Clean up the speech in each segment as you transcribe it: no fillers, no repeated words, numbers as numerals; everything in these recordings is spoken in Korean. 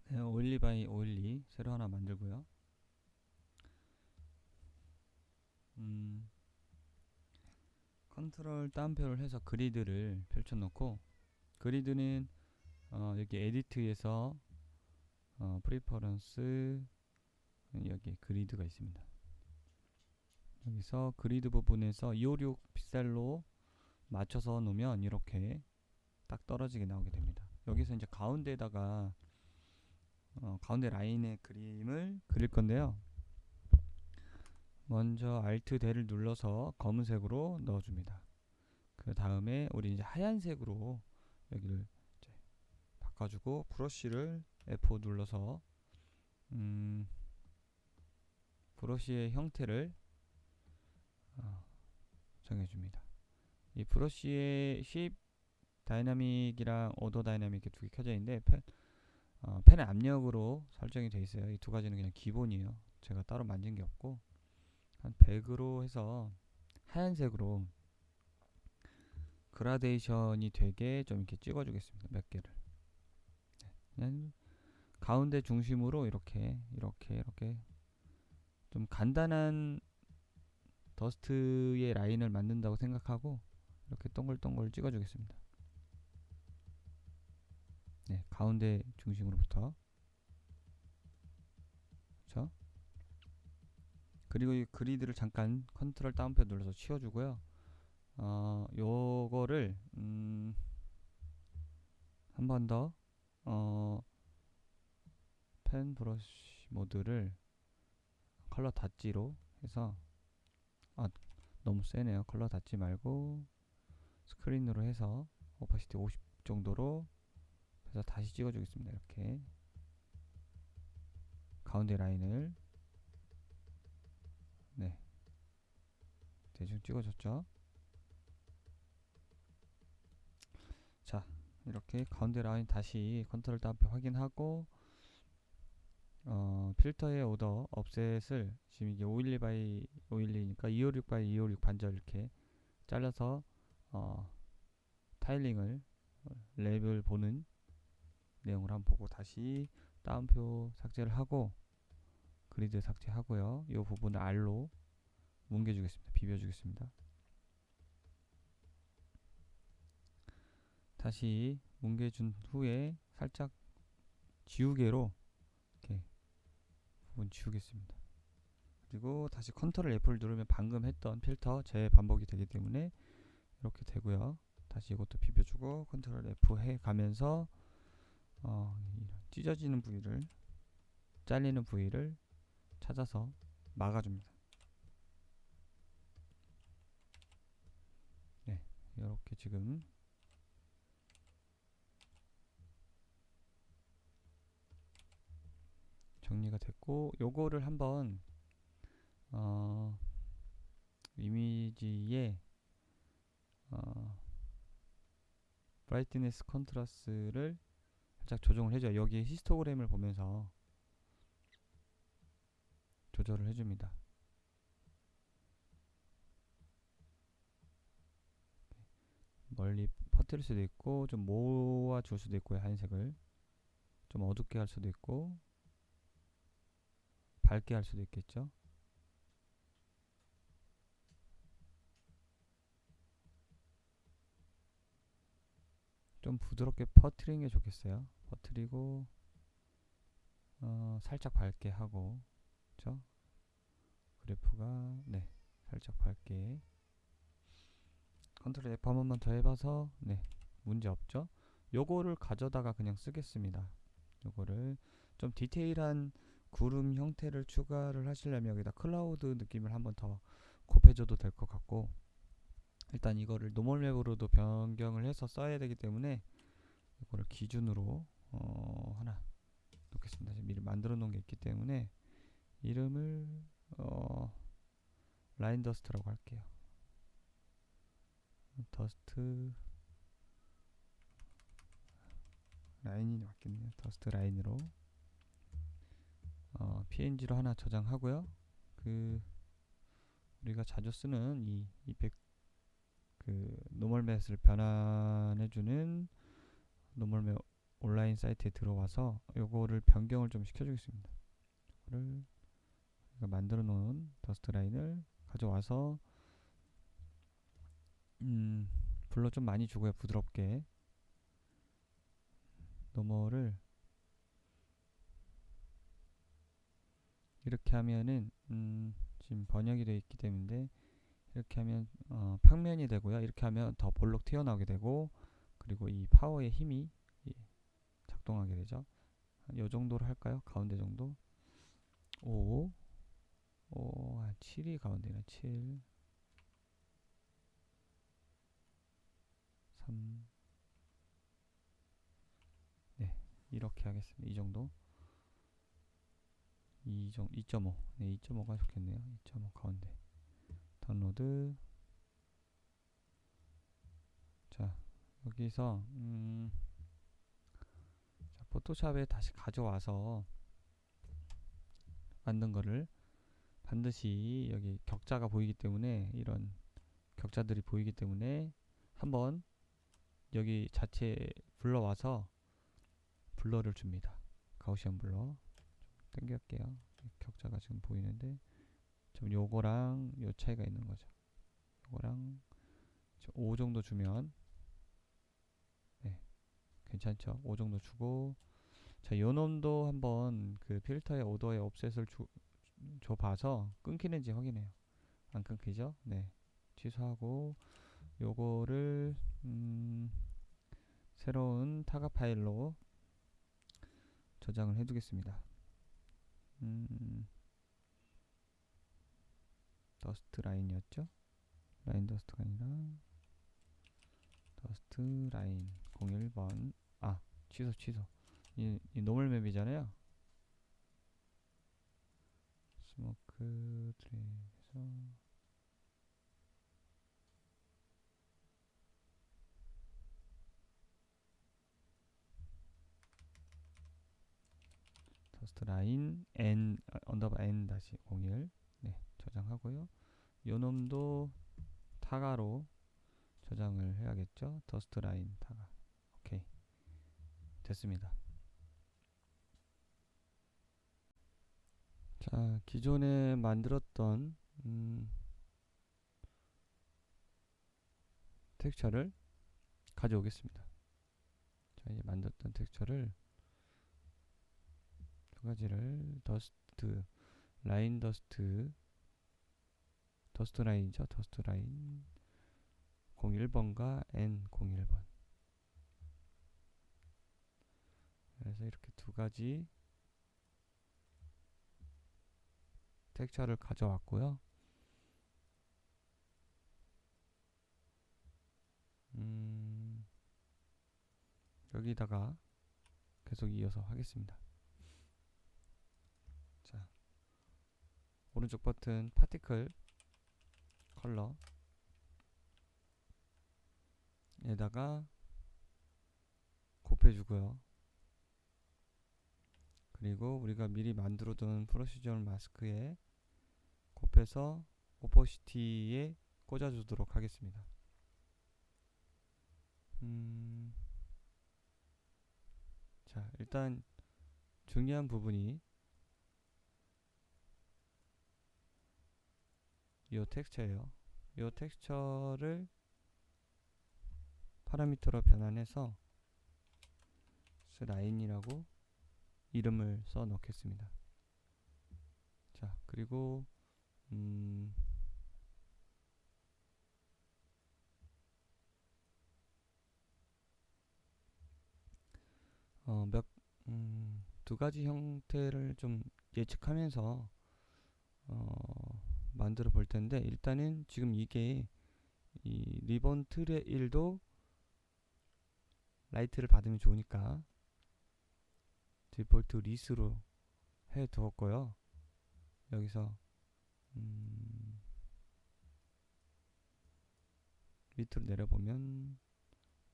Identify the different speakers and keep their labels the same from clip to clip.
Speaker 1: 네, 오일리 바이 오일리 새로 하나 만들고요. 음, 컨트롤 따옴표를 해서 그리드를 펼쳐놓고 그리드는 여기 에디트에서 프리퍼런스 여기 그리드가 있습니다. 여기서 그리드 부분에서 256 픽셀로 맞춰서 놓으면 이렇게 딱 떨어지게 나오게 됩니다. 여기서 이제 가운데다가 가운데 라인의 그림을 그릴 건데요. 먼저 Alt 대를 눌러서 검은색으로 넣어줍니다. 그 다음에 우리 이제 하얀색으로 여기를 이제 바꿔주고 브러쉬를 F5 눌러서 브러쉬의 형태를 정해줍니다. 이 브러쉬의 쉐입 다이나믹이랑 오더 다이나믹 두 개 켜져 있는데 펜의 압력으로 설정이 되어 있어요. 이 두 가지는 그냥 기본이에요. 제가 따로 만진 게 없고 한 100으로 해서 하얀색으로 그라데이션이 되게 좀 이렇게 찍어주겠습니다. 몇 개를. 그냥 가운데 중심으로 이렇게 좀 간단한 더스트의 라인을 만든다고 생각하고 이렇게 동글동글 찍어주겠습니다. 네, 가운데 중심으로부터. 그렇죠? 그리고 이 그리드를 잠깐 컨트롤 다운표 눌러서 치워주고요. 요거를 한 번 더 펜 브러쉬 모드를 컬러 닫지로 해서 너무 세네요. 컬러 닫지 말고 스크린으로 해서 오파시티 50 정도로 해서 다시 찍어주겠습니다. 이렇게 가운데 라인을 네 대충 찍어줬죠. 자, 이렇게 가운데 라인 다시 컨트롤 다운표 확인하고 필터의 오더 업셋을 지금 이게 512 바이 512니까 256 바이 256 반절 이렇게 잘라서 타일링을 랩을 보는 내용을 한번 보고 다시 다운표 삭제를 하고 그리드 삭제하고요. 이 부분을 R로 뭉개주겠습니다. 비벼주겠습니다. 다시 뭉개준 후에 살짝 지우개로 이렇게 부분 지우겠습니다. 그리고 다시 컨트롤 F를 누르면 방금 했던 필터 재반복이 되기 때문에 이렇게 되고요. 다시 이것도 비벼주고 컨트롤 F 해 가면서 찢어지는 부위를 잘리는 부위를 찾아서 막아줍니다. 네, 이렇게 지금 정리가 됐고 요거를 한번 이미지에 브라이트니스 컨트라스트를 살짝 조정을 해줘요. 여기 히스토그램을 보면서 조절을 해줍니다. 멀리 퍼뜨릴 수도 있고 좀 모아줄 수도 있고요. 하얀색을 좀 어둡게 할 수도 있고 밝게 할 수도 있겠죠. 좀 부드럽게 퍼뜨리는 게 좋겠어요. 퍼뜨리고 살짝 밝게 하고 그쵸? 그래프가 네 살짝 밝게 컨트롤 F 한 번만 더 해봐서 네 문제 없죠. 요거를 가져다가 그냥 쓰겠습니다. 요거를 좀 디테일한 구름 형태를 추가를 하시려면 여기다 클라우드 느낌을 한번 더 곱해줘도 될 것 같고 일단 이거를 노멀 맵으로도 변경을 해서 써야 되기 때문에 이거를 기준으로 하나 놓겠습니다. 지금 미리 만들어 놓은 게 있기 때문에 이름을 라인 더스트라고 할게요. 더스트 라인이 맞겠네요. 더스트 라인으로 PNG로 하나 저장하고요. 그 우리가 자주 쓰는 이 이펙트 그 노멀 맷을 변환해주는 노멀 맷 온라인 사이트에 들어와서 요거를 변경을 좀 시켜주겠습니다. 이거를 만들어 놓은 더스트 라인을 가져와서 블러 좀 많이 주고요. 부드럽게 노멀을 이렇게 하면은 지금 번역이 되어 있기 때문에 이렇게 하면 평면이 되고요. 이렇게 하면 더 볼록 튀어나오게 되고, 그리고 이 파워의 힘이 작동하게 되죠. 이 정도로 할까요? 가운데 정도. 5, 7이 가운데나 7, 3, 네, 이렇게 하겠습니다. 이 정도. 2.5. 네, 2.5가 좋겠네요. 2.5 가운데. 다운로드. 자, 여기서 자, 포토샵에 다시 가져와서 만든 거를 반드시 여기 격자가 보이기 때문에, 이런 격자들이 보이기 때문에 한번 여기 자체에 불러와서 블러를 줍니다. 가우시안 블러 당길게요. 격자가 지금 보이는데 좀 요거랑 요 차이가 있는 거죠. 요거랑 5 정도 주면 네, 괜찮죠. 5 정도 주고, 자, 요 놈도 한번 그 필터의 오더의 옵셋을 줘봐서 끊기는지 확인해요. 안 끊기죠? 네, 취소하고 요거를 새로운 타가 파일로 저장을 해두겠습니다. 더스트 라인이었죠? 라인 더스트가 아니라 더스트 라인 01번. 취소. 이 노멀 맵이잖아요. 스모크 드랙에서 더스트 라인 n 언더바 n 다시 01. 네, 저장하고요. 요 놈도 타가로 저장을 해야겠죠. 더스트 라인 타가. 오케이, 됐습니다. 자, 기존에 만들었던 텍스처를 가져오겠습니다. 자, 이제 만들었던 텍스처를 두 가지를 더스트 라인 더스트 라인이죠. 더스트 라인 01번과 N01번. 그래서 이렇게 두 가지 텍스처를 가져왔고요. 여기다가 계속 이어서 하겠습니다. 자, 오른쪽 버튼 파티클 컬러 에다가 곱해주고요. 그리고 우리가 미리 만들어둔 프로시저널 마스크에 곱해서 오퍼시티에 꽂아주도록 하겠습니다. 자, 일단 중요한 부분이 이 텍스처예요. 이 텍스처를 파라미터로 변환해서 라인이라고 이름을 써 넣겠습니다. 자, 그리고 두 가지 형태를 좀 예측하면서 만들어 볼 텐데, 일단은 지금 이게 이 리본 틀의 1도 라이트를 받으면 좋으니까 디폴트 리스로 해 두었고요. 여기서 밑으로 내려보면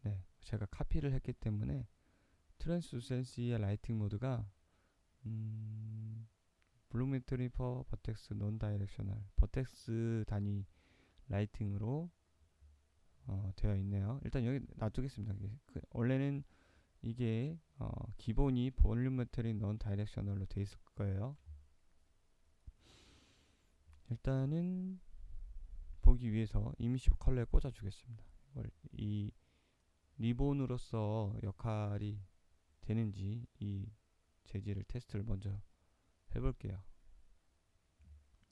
Speaker 1: 네, 제가 카피를 했기 때문에 트랜스루센시의 라이팅 모드가 블루미트리 퍼 버텍스 논 다이렉셔널 버텍스 단위 라이팅으로 되어 있네요. 일단 여기 놔두겠습니다. 원래는 이게 기본이 볼륨메트릭 넌 다이렉셔널로 돼 있을 거예요. 일단은 보기 위해서 이미시브 컬러에 꽂아 주겠습니다. 이 리본으로서 역할이 되는지 이 재질을 테스트를 먼저 해볼게요.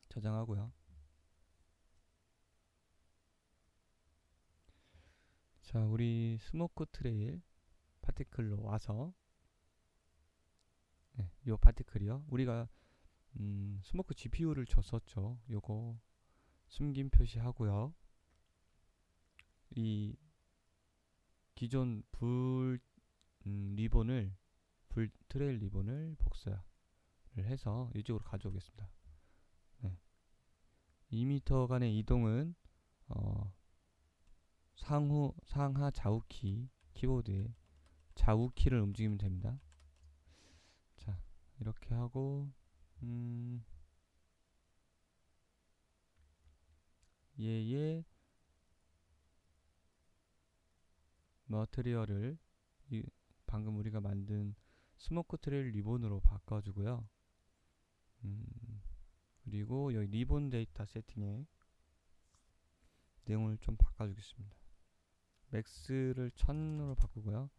Speaker 1: 저장하고요. 자, 우리 스모크 트레일 파티클로 와서 요 파티클이요. 우리가 스모크 GPU를 줬었죠. 요거 숨김 표시하고요. 이 기존 리본을 불 트레일 리본을 복사를 해서 이쪽으로 가져오겠습니다. 네. 2m 간의 이동은 상하 좌우 키보드에 좌우 키를 움직이면 됩니다. 자, 이렇게 하고 얘의 머티리얼을 방금 우리가 만든 스모크 트레일 리본으로 바꿔주고요. 그리고 여기 리본 데이터 세팅에 내용을 좀 바꿔주겠습니다. 맥스를 1000으로 바꾸고요.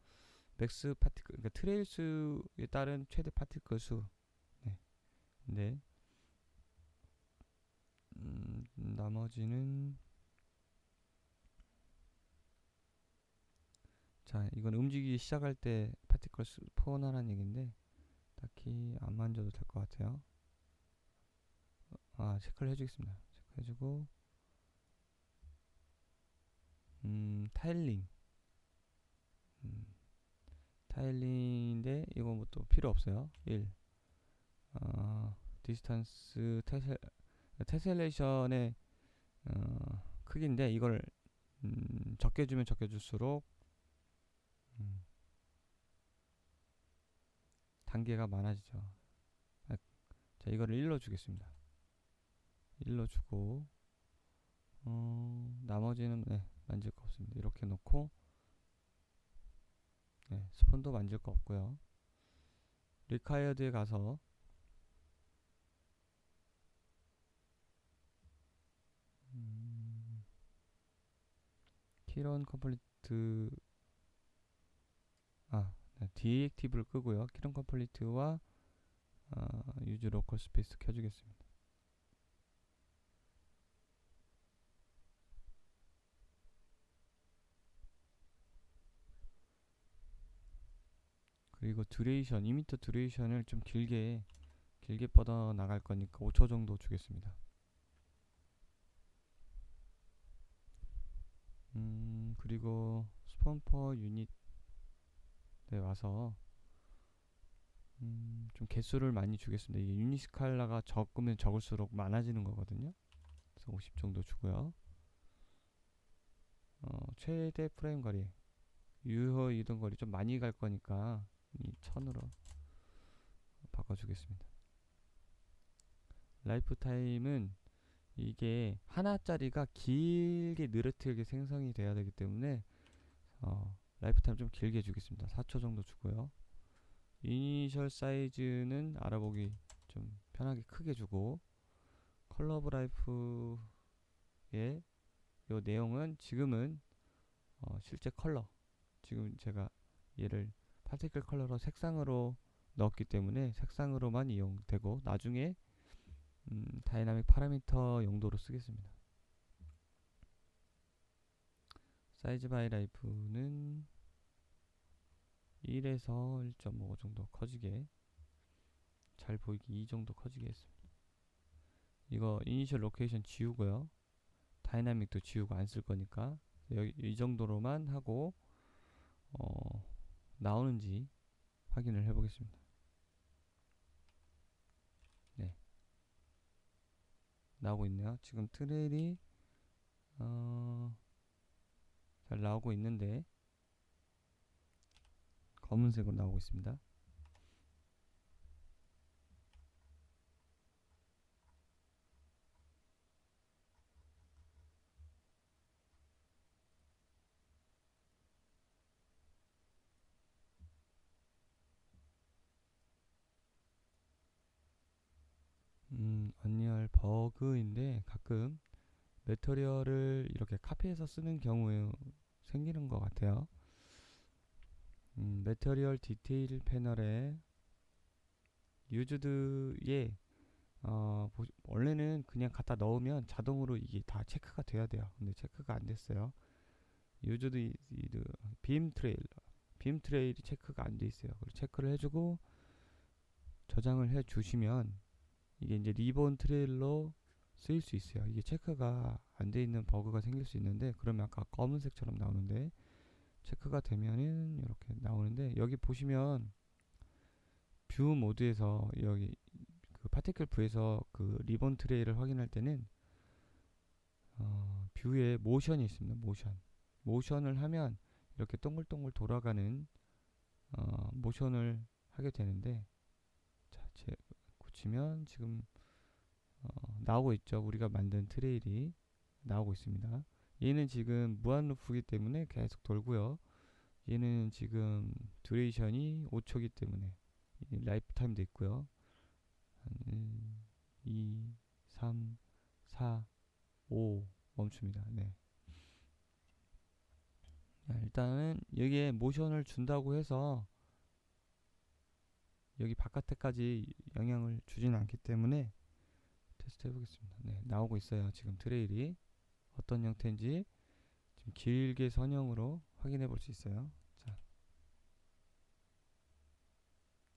Speaker 1: 맥스 파티클, 그러니까 트레일 수에 따른 최대 파티클 수. 네. 나머지는 자, 이건 움직이기 시작할 때 파티클 수 포함하라는 얘기인데 딱히 안 만져도 될 것 같아요. 체크를 해주겠습니다. 체크해주고 타일링 타일링인데 이거 뭐 또 필요 없어요. 1 디스턴스 테셀레이션의 크기인데 이걸 적게 주면 적게 줄수록 단계가 많아지죠. 자, 이거를 1로 주겠습니다. 1로 주고 나머지는 만질 거 없습니다. 이렇게 놓고 스폰도 만질 거 없고요. 리콰이어드에 가서 키런 컴플리트 디액티브를 끄고요. 키런 컴플리트와 유즈 로컬 스페이스 켜주겠습니다. 그리고 듀레이션, 이미터 듀레이션을 좀 길게 뻗어 나갈 거니까 5초 정도 주겠습니다. 그리고 스폰 퍼 유닛에 와서 좀 개수를 많이 주겠습니다. 이게 유닛 스칼라가 적으면 적을수록 많아지는 거거든요. 그래서 50 정도 주고요. 최대 프레임 거리, 유효 이동 거리 좀 많이 갈 거니까 이 1000으로 바꿔주겠습니다. 라이프 타임은 이게 하나짜리가 길게 느릿하게 생성이 돼야 되기 때문에 라이프 타임 좀 길게 주겠습니다. 4초 정도 주고요. 이니셜 사이즈는 알아보기 좀 편하게 크게 주고, 컬러 오브 라이프의 요 내용은 지금은 실제 컬러, 지금 제가 얘를 파티클 컬러로 색상으로 넣었기 때문에 색상으로만 이용되고, 나중에 다이나믹 파라미터 용도로 쓰겠습니다. 사이즈 바이 라이프는 1에서 1.5 정도 커지게, 잘 보이기 2 정도 커지게 했습니다. 이거 이니셜 로케이션 지우고요. 다이나믹도 지우고 안 쓸 거니까 여기 이 정도로만 하고 나오는지 확인을 해 보겠습니다. 네, 나오고 있네요. 지금 트레일이 잘 나오고 있는데 검은색으로 나오고 있습니다. 언리얼 버그인데 가끔 매터리얼을 이렇게 카피해서 쓰는 경우에 생기는 것 같아요. 매터리얼 디테일 패널에 유즈드에 원래는 그냥 갖다 넣으면 자동으로 이게 다 체크가 돼야 돼요. 근데 체크가 안 됐어요. 유즈드 빔 트레일이 체크가 안 돼 있어요. 그리고 체크를 해주고 저장을 해 주시면 이게 이제 리본 트레일로 쓰일 수 있어요. 이게 체크가 안 돼 있는 버그가 생길 수 있는데, 그러면 아까 검은색처럼 나오는데 체크가 되면은 이렇게 나오는데, 여기 보시면 뷰 모드에서 여기 그 파티클 뷰에서 그 리본 트레이를 확인할 때는 뷰에 모션이 있습니다. 모션을 하면 이렇게 동글동글 돌아가는 모션을 하게 되는데, 자, 고치면 지금 나오고 있죠. 우리가 만든 트레일이 나오고 있습니다. 얘는 지금 무한 루프이기 때문에 계속 돌고요. 얘는 지금 듀레이션이 5초이기 때문에 라이프 타임도 있고요. 1, 2, 3, 4, 5 멈춥니다. 네. 일단은 여기에 모션을 준다고 해서 여기 바깥에까지 영향을 주진 않기 때문에 테스트 해보겠습니다. 네, 나오고 있어요. 지금 트레일이 어떤 형태인지 지금 길게 선형으로 확인해 볼 수 있어요.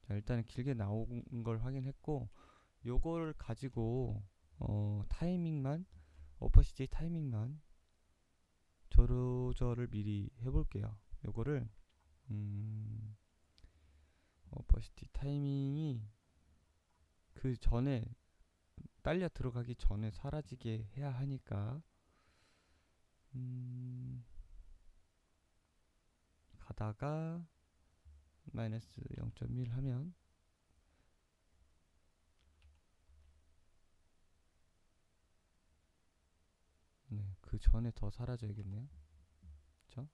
Speaker 1: 자, 일단은 길게 나온 걸 확인했고, 요걸 가지고 타이밍만, 오퍼시티 타이밍만 조절을 미리 해볼게요. 요거를 오퍼시티 타이밍이 그 전에 딸려 들어가기 전에 사라지게 해야 하니까 가다가 마이너스 0.1 하면 네, 그 전에 더 사라져야겠네요. 그쵸?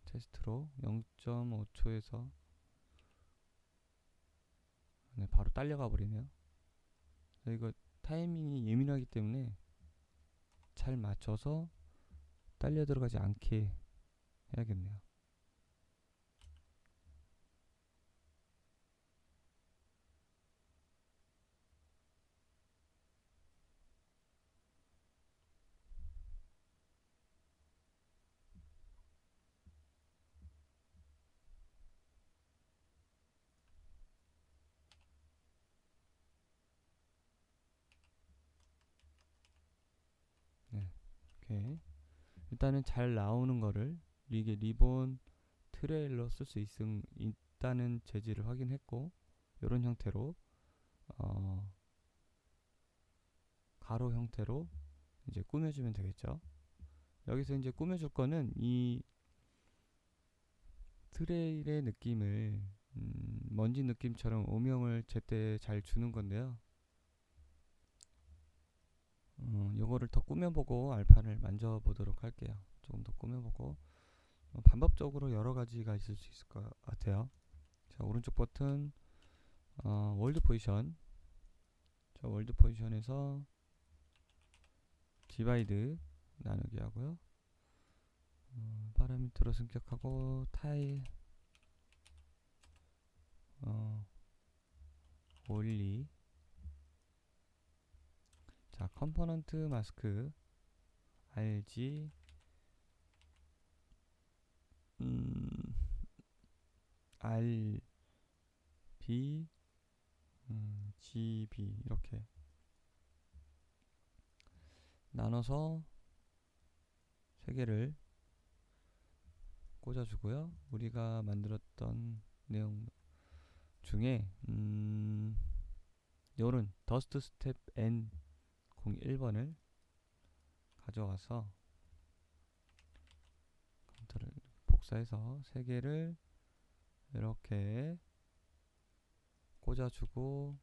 Speaker 1: 테스트로 0.5초에서 네, 바로 딸려가 버리네요. 이거 타이밍이 예민하기 때문에 잘 맞춰서 딸려 들어가지 않게 해야겠네요. 네, 오케이. 일단은 잘 나오는 거를 이게 리본 트레일러 쓸 수 있다는 재질을 확인했고, 이런 형태로 가로 형태로 이제 꾸며주면 되겠죠. 여기서 이제 꾸며줄 거는 이 트레일의 느낌을 먼지 느낌처럼 오명을 제때 잘 주는 건데요. 요거를 더 꾸며보고 알판을 만져보도록 할게요. 조금 더 꾸며보고 반복적으로 여러 가지가 있을 수 있을 것 같아요. 자, 오른쪽 버튼 월드 포지션. 자, 월드 포지션에서 디바이드 나누기 하고요. 파라미터로 승격하고 타일 올리. 자, 컴포넌트 마스크 RG RB GB 이렇게 나눠서 세 개를 꽂아주고요. 우리가 만들었던 내용 중에 요런 더스트 스텝 N01번을 가져와서 컴퓨터를 복사해서 세 개를 이렇게 꽂아주고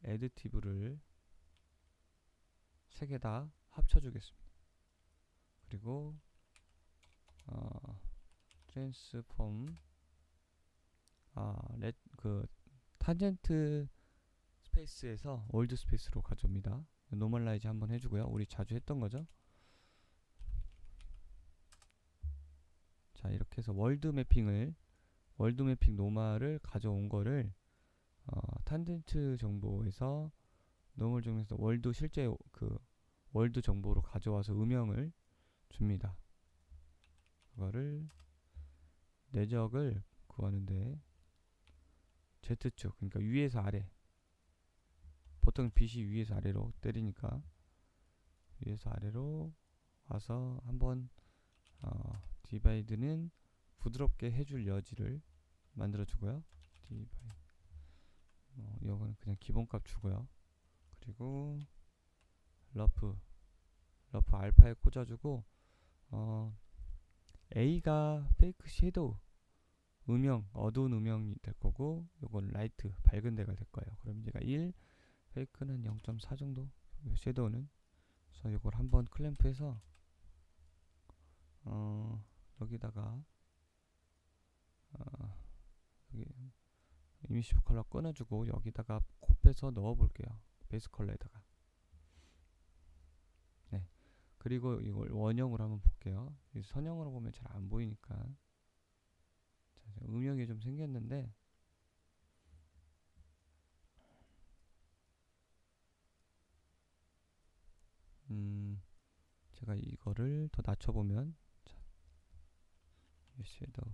Speaker 1: 애드티브를 세 개 다 합쳐주겠습니다. 그리고 트랜스폼 그 탄젠트 스페이스에서 월드 스페이스로 가져옵니다. 노멀라이즈 한번 해주고요. 우리 자주 했던 거죠. 자, 이렇게 해서 월드 매핑 노멀을 가져온 거를 탄젠트 정보에서 노멀 정보에서 월드 실제 그 월드 정보로 가져와서 음영을 줍니다. 그거를 내적을 구하는데 Z축, 그러니까 위에서 아래, 보통 빛이 위에서 아래로 때리니까 위에서 아래로 와서 한번 디바이드는 부드럽게 해줄 여지를 만들어 주고요. 디바이드 이거는 그냥 기본값 주고요. 그리고 러프 알파에 꽂아주고 A가 페이크 섀도우 음영, 어두운 음영이 될 거고, 요건 라이트 밝은 데가 될 거예요. 그럼 얘가 1, 페이크는 0.4 정도, 섀도우는. 그래서 요걸 한번 클램프해서 여기다가 여기 이미시브 컬러 끊어주고 여기다가 곱해서 넣어볼게요. 베이스 컬러에다가. 네. 그리고 이걸 원형으로 한번 볼게요. 선형으로 보면 잘 안 보이니까. 자, 음영이 좀 생겼는데 제가 이거를 더 낮춰보면, 자, 섀도우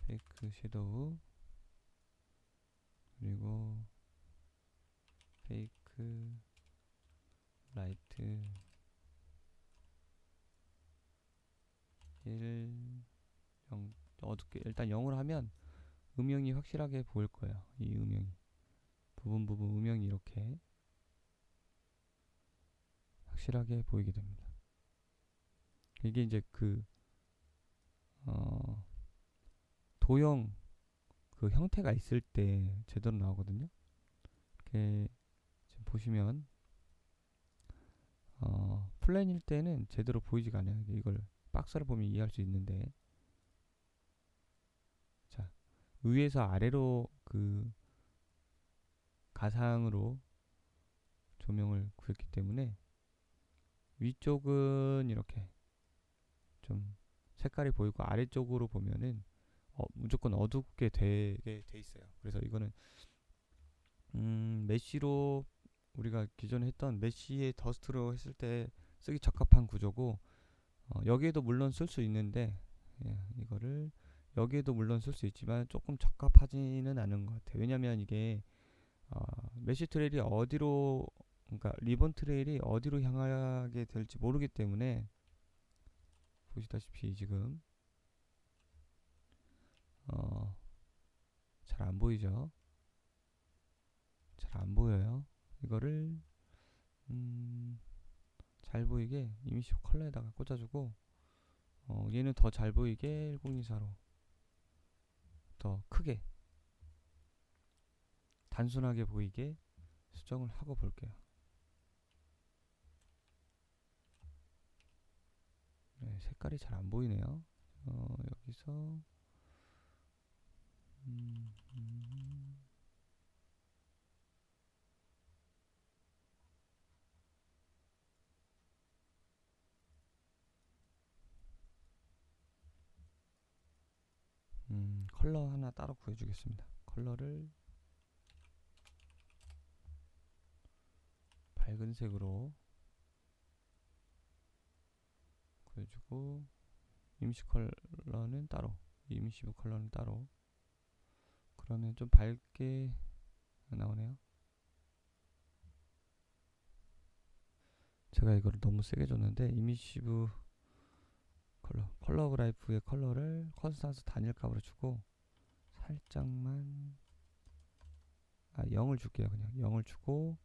Speaker 1: 페이크 섀도우 그리고 페이크 라이트 1, 0, 어둡게 일단 0으로 하면 음영이 확실하게 보일 거예요. 이 음영이 부분 음영이 이렇게 확실하게 보이게 됩니다. 이게 이제 그 도형 그 형태가 있을 때 제대로 나오거든요. 이렇게 지금 보시면 플랜일 때는 제대로 보이지가 않아요. 이걸 박스를 보면 이해할 수 있는데, 자, 위에서 아래로 그 가상으로 조명을 구했기 때문에 위쪽은 이렇게 좀 색깔이 보이고 아래쪽으로 보면은 무조건 어둡게 되게 돼 있어요. 그래서 이거는 메쉬로 우리가 기존에 했던 메쉬의 더스트로 했을 때 쓰기 적합한 구조고, 여기에도 물론 쓸 수 있는데, 예, 이거를 여기에도 물론 쓸 수 있지만 조금 적합하지는 않은 것 같아요. 왜냐면 이게 메쉬 트레일이 어디로, 그러니까 리본 트레일이 어디로 향하게 될지 모르기 때문에, 보시다시피 지금 잘 안 보이죠? 잘 안 보여요. 이거를 잘 보이게 이미시 컬러에다가 꽂아주고, 얘는 더 잘 보이게 1024로 더 크게 단순하게 보이게 수정을 하고 볼게요. 네, 색깔이 잘 안 보이네요. 여기서 컬러 하나 따로 구해주겠습니다. 컬러를 밝은 색으로 구해주고, 이미시 컬러는 따로, 이미시 컬러는 따로. 그러면 좀 밝게 나오네요. 제가 이거를 너무 세게 줬는데, 이미시브 컬러 그래프의 컬러를 컨스탄스 단일값으로 주고, 살짝만 0을 줄게요. 그냥 0을 주고,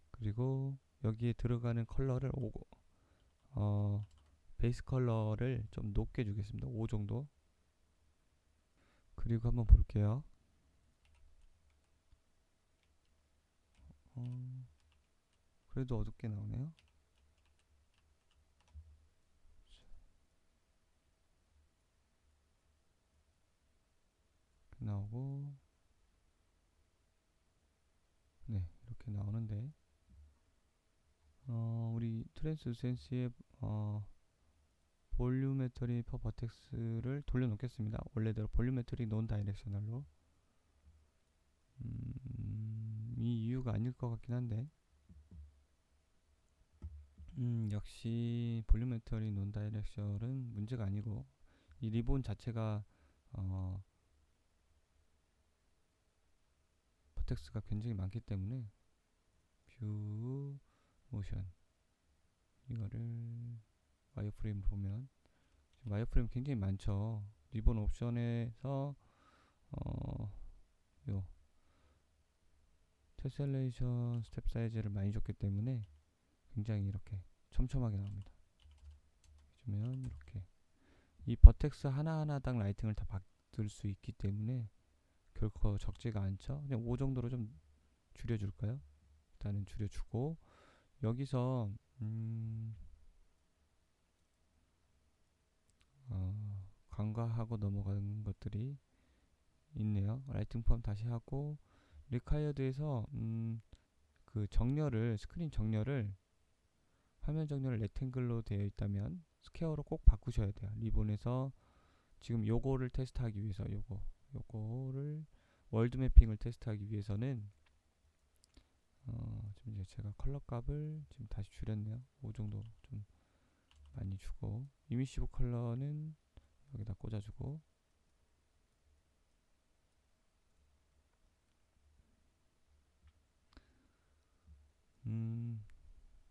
Speaker 1: 그리고 여기에 들어가는 컬러를 베이스 컬러를 좀 높게 주겠습니다. 5 정도. 그리고 한번 볼게요. 그래도 어둡게 나오네요. 나오고, 네, 이렇게 나오는데, 우리 트랜스 센스의 볼륨메트리 퍼 버텍스를 돌려놓겠습니다. 원래대로 볼륨메트리 논 다이렉셔널로. 이 이유가 아닐 것 같긴 한데, 역시 볼륨메트리 논 다이렉셔널은 문제가 아니고, 이 리본 자체가 버텍스가 굉장히 많기 때문에 뷰 모션, 이거를 와이어프레임 보면 와이어프레임 굉장히 많죠. 리본 옵션에서 요 테셀레이션 스텝 사이즈를 많이 줬기 때문에 굉장히 이렇게 촘촘하게 나옵니다. 해주면 이렇게 이 버텍스 하나하나당 라이팅을 다 받을 수 있기 때문에 결코 적지가 않죠. 그냥 5 정도로 좀 줄여줄까요? 일단은 줄여주고, 여기서 간과하고 넘어가는 것들이 있네요. 라이팅 펌 다시 하고, 리콰이어드에서 그 정렬을, 스크린 정렬을, 화면 정렬을 렉탱글로 되어 있다면 스퀘어로 꼭 바꾸셔야 돼요. 리본에서 지금 요거를 테스트하기 위해서, 요거를 월드 매핑을 테스트하기 위해서는 지금 이제 제가 컬러 값을 지금 다시 줄였네요. 5 정도 좀 많이 주고, 이미시브 컬러는 여기다 꽂아주고,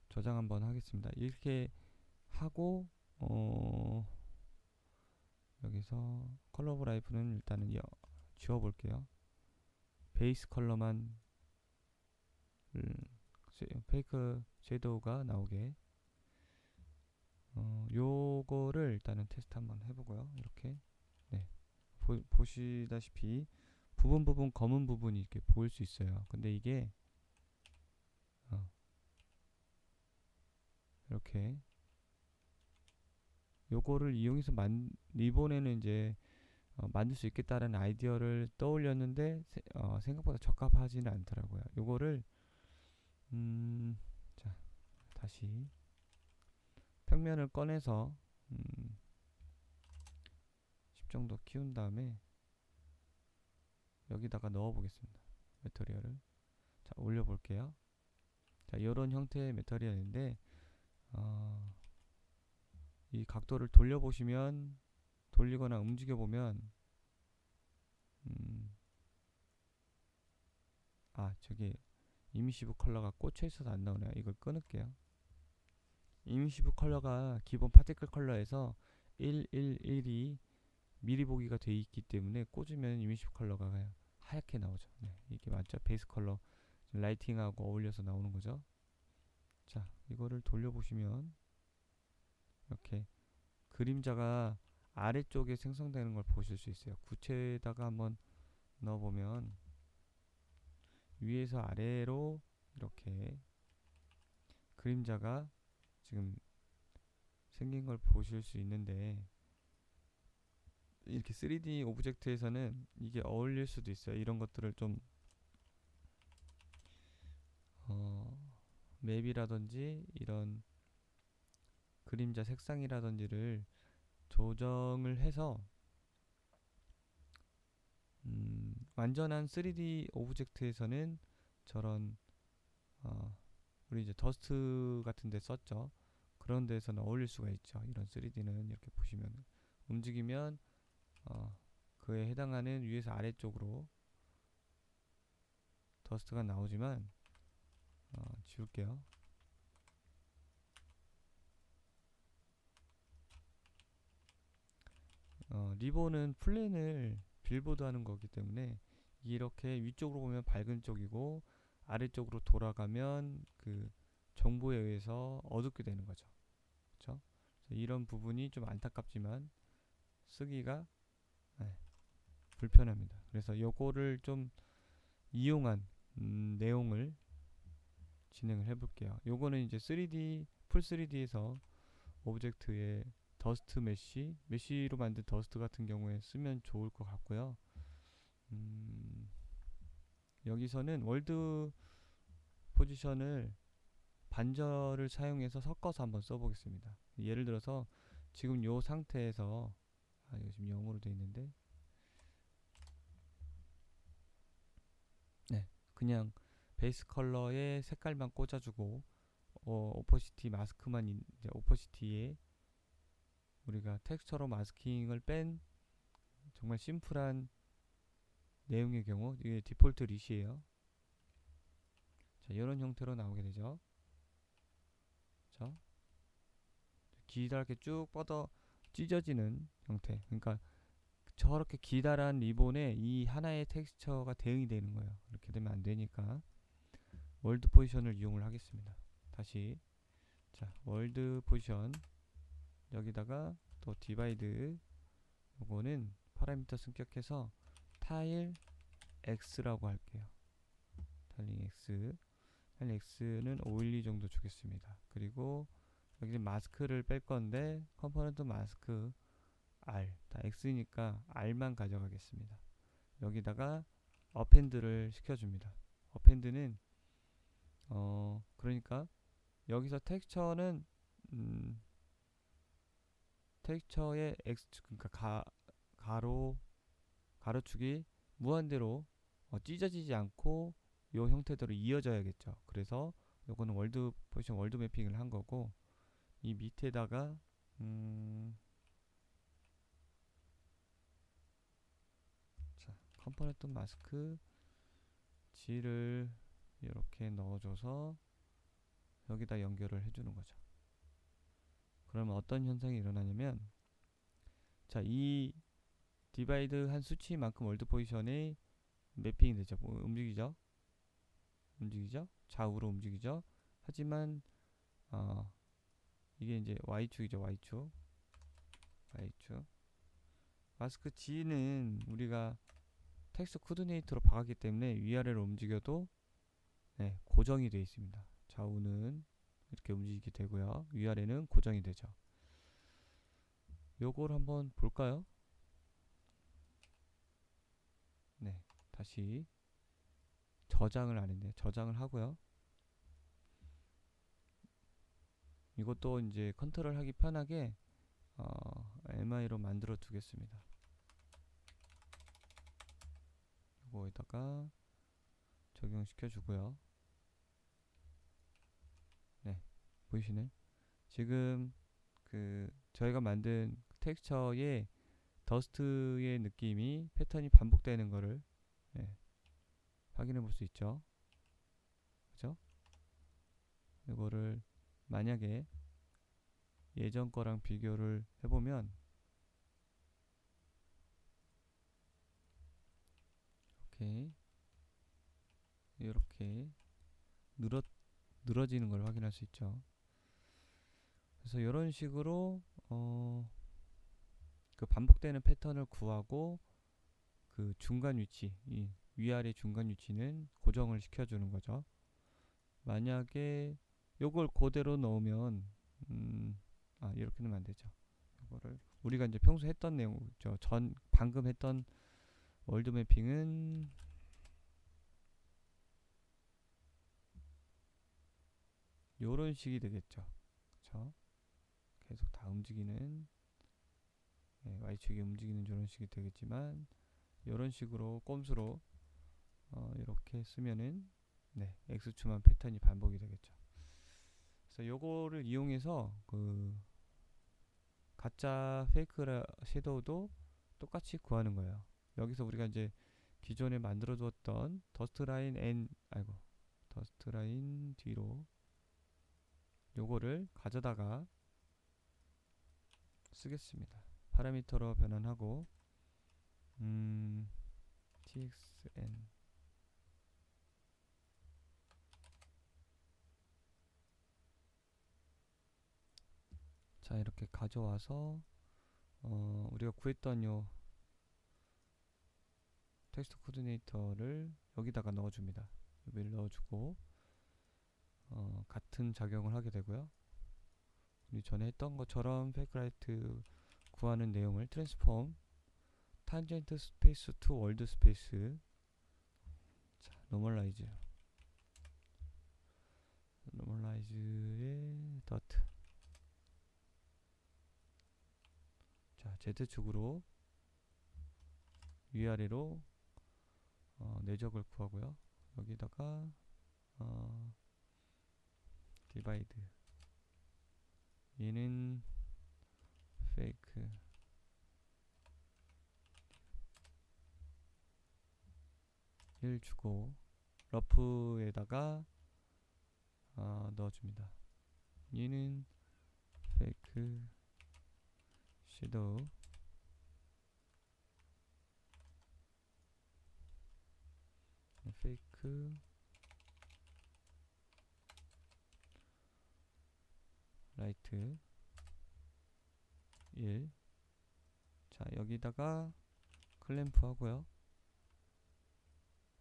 Speaker 1: 저장 한번 하겠습니다. 이렇게 하고, 여기서 컬러 오브 라이프는 일단은 지워볼게요. 베이스 컬러만 페이크 섀도우가 나오게, 요거를 일단은 테스트 한번 해보고요. 이렇게, 네, 보시다시피 부분 검은 부분이 이렇게 보일 수 있어요. 근데 이게 이렇게 요거를 이용해서 리본에는 이제 만들 수 있겠다라는 아이디어를 떠올렸는데 생각보다 적합하지는 않더라고요. 요거를 자, 다시 평면을 꺼내서 10 정도 키운 다음에 여기다가 넣어 보겠습니다. 매터리얼을 자, 올려 볼게요. 자, 요런 형태의 매터리얼인데 이 각도를 돌려보시면, 돌리거나 움직여보면 저기 이미시브 컬러가 꽂혀 있어서 안 나오네요. 이걸 끊을게요. 이미시브 컬러가 기본 파티클 컬러에서 111이 미리 보기가 돼 있기 때문에 꽂으면 이미시브 컬러가 하얗게 나오죠. 네, 이게 맞죠? 베이스 컬러 라이팅하고 어울려서 나오는 거죠. 자, 이거를 돌려보시면 이렇게 그림자가 아래쪽에 생성되는 걸 보실 수 있어요. 구체에다가 한번 넣어보면 위에서 아래로 이렇게 그림자가 지금 생긴 걸 보실 수 있는데, 이렇게 3D 오브젝트에서는 이게 어울릴 수도 있어요. 이런 것들을 좀 맵이라든지 이런 그림자 색상이라든지를 조정을 해서 완전한 3D 오브젝트에서는 저런 우리 이제 더스트 같은 데 썼죠. 그런 데에서는 어울릴 수가 있죠. 이런 3D는 이렇게 보시면 움직이면 그에 해당하는 위에서 아래쪽으로 더스트가 나오지만 지울게요. 리본은 플랜을 빌보드 하는 거기 때문에 이렇게 위쪽으로 보면 밝은 쪽이고 아래쪽으로 돌아가면 그 정보에 의해서 어둡게 되는 거죠. 그렇죠? 이런 부분이 좀 안타깝지만 쓰기가 불편합니다. 그래서 요거를 좀 이용한 내용을 진행을 해볼게요. 요거는 이제 3D 풀 3D에서 오브젝트에 더스트 메쉬로 만든 더스트 같은 경우에 쓰면 좋을 것 같고요. 여기서는 월드 포지션을 반절을 사용해서 섞어서 한번 써보겠습니다. 예를 들어서 지금 요 상태에서 이거 지금 0으로 돼 있는데 네, 그냥 베이스 컬러에 색깔만 꽂아주고 오퍼시티 마스크만 이제 오퍼시티에 우리가 텍스처로 마스킹을 뺀 정말 심플한 내용의 경우 이게 디폴트 릿이에요. 자, 이런 형태로 나오게 되죠. 자, 기다랗게 쭉 뻗어 찢어지는 형태. 그러니까 저렇게 기다란 리본에 이 하나의 텍스처가 대응이 되는 거예요. 이렇게 되면 안 되니까 월드 포지션을 이용을 하겠습니다. 다시 자, 월드 포지션 여기다가 또 디바이드 요거는 파라미터 승격해서 타일 X라고 할게요. 타일링 X 타일 X는 512 정도 주겠습니다. 그리고 여기 마스크를 뺄 건데 컴포넌트 마스크 R 다 X니까 R만 가져가겠습니다. 여기다가 어펜드를 시켜줍니다. 어펜드는 그러니까 여기서 텍스처는 텍스처의 X 그러니까 가로축이 무한대로 찢어지지 않고 요 형태대로 이어져야겠죠. 그래서 요거는 월드 포지션 월드 매핑을 한 거고 이 밑에다가 자, 컴포넌트 마스크 G를 이렇게 넣어줘서 여기다 연결을 해주는 거죠. 그러면 어떤 현상이 일어나냐면 자, 이 디바이드 한 수치만큼 월드 포지션이 매핑이 되죠. 움직이죠. 좌우로 움직이죠. 하지만 이게 이제 Y축이죠. Y축 마스크 G는 우리가 텍스트 코디네이터로 박았기 때문에 위아래로 움직여도 네, 고정이 되어 있습니다. 좌우는 이렇게 움직이게 되고요. 위아래는 고정이 되죠. 요걸 한번 볼까요? 네, 다시 저장을 안 했네요. 저장을 하고요. 이것도 이제 컨트롤 하기 편하게 MI로 만들어 두겠습니다. 이거에다가 적용시켜 주고요. 네, 보이시네? 지금 그 저희가 만든 텍스처의 더스트의 느낌이 패턴이 반복되는 거를 네, 확인해 볼 수 있죠. 그죠? 이거를 만약에 예전 거랑 비교를 해보면 이렇게 늘어지는 걸 확인할 수 있죠. 그래서 이런 식으로 그 반복되는 패턴을 구하고 그 중간 위치, 이 위아래 중간 위치는 고정을 시켜주는 거죠. 만약에 요걸 그대로 넣으면 이렇게 넣으면 안 되죠. 이거를 우리가 이제 평소 했던 내용, 방금 했던 월드 매핑은 요런 식이 되겠죠. 그쵸? 계속 다 움직이는 Y축이 움직이는 이런 식이 되겠지만 이런 식으로 꼼수로 이렇게 쓰면은 네, X축만 패턴이 반복이 되겠죠. 그래서 요거를 이용해서 그 가짜 페이크 섀도우도 똑같이 구하는 거예요. 여기서 우리가 이제 기존에 만들어 두었던 더스트 라인 뒤로 요거를 가져다가 쓰겠습니다. 파라미터로 변환하고 txn 자, 이렇게 가져와서 우리가 구했던 요 텍스트 코디네이터를 여기다가 넣어줍니다. 여기를 넣어주고 같은 작용을 하게 되고요. 우리 전에 했던 것처럼 페이크라이트 구하는 내용을 트랜스폼 탄젠트 스페이스 투 월드 스페이스. 자, 노멀라이즈의 더트. 자, Z축으로 위아래로 내적을 구하고요. 여기다가 디바이드, 얘는 페이크 1 주고 러프에다가 넣어줍니다. 얘는 페이크 섀도우, 페이크 라이트 1. 자, 여기다가 클램프 하고요.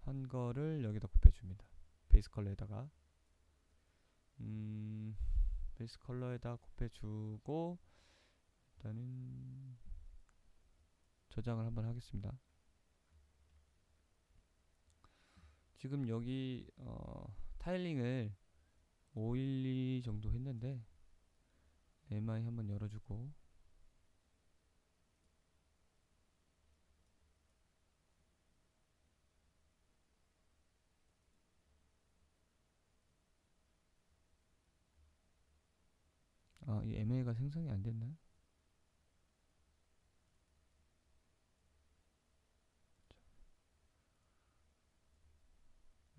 Speaker 1: 한 거를 여기다 곱해줍니다. 베이스 컬러에다가 베이스 컬러에다 곱해주고 일단은 저장을 한번 하겠습니다. 지금 여기 타일링을 512 정도 했는데 MI 한번 열어주고 이 MA가 생성이 안 됐나요?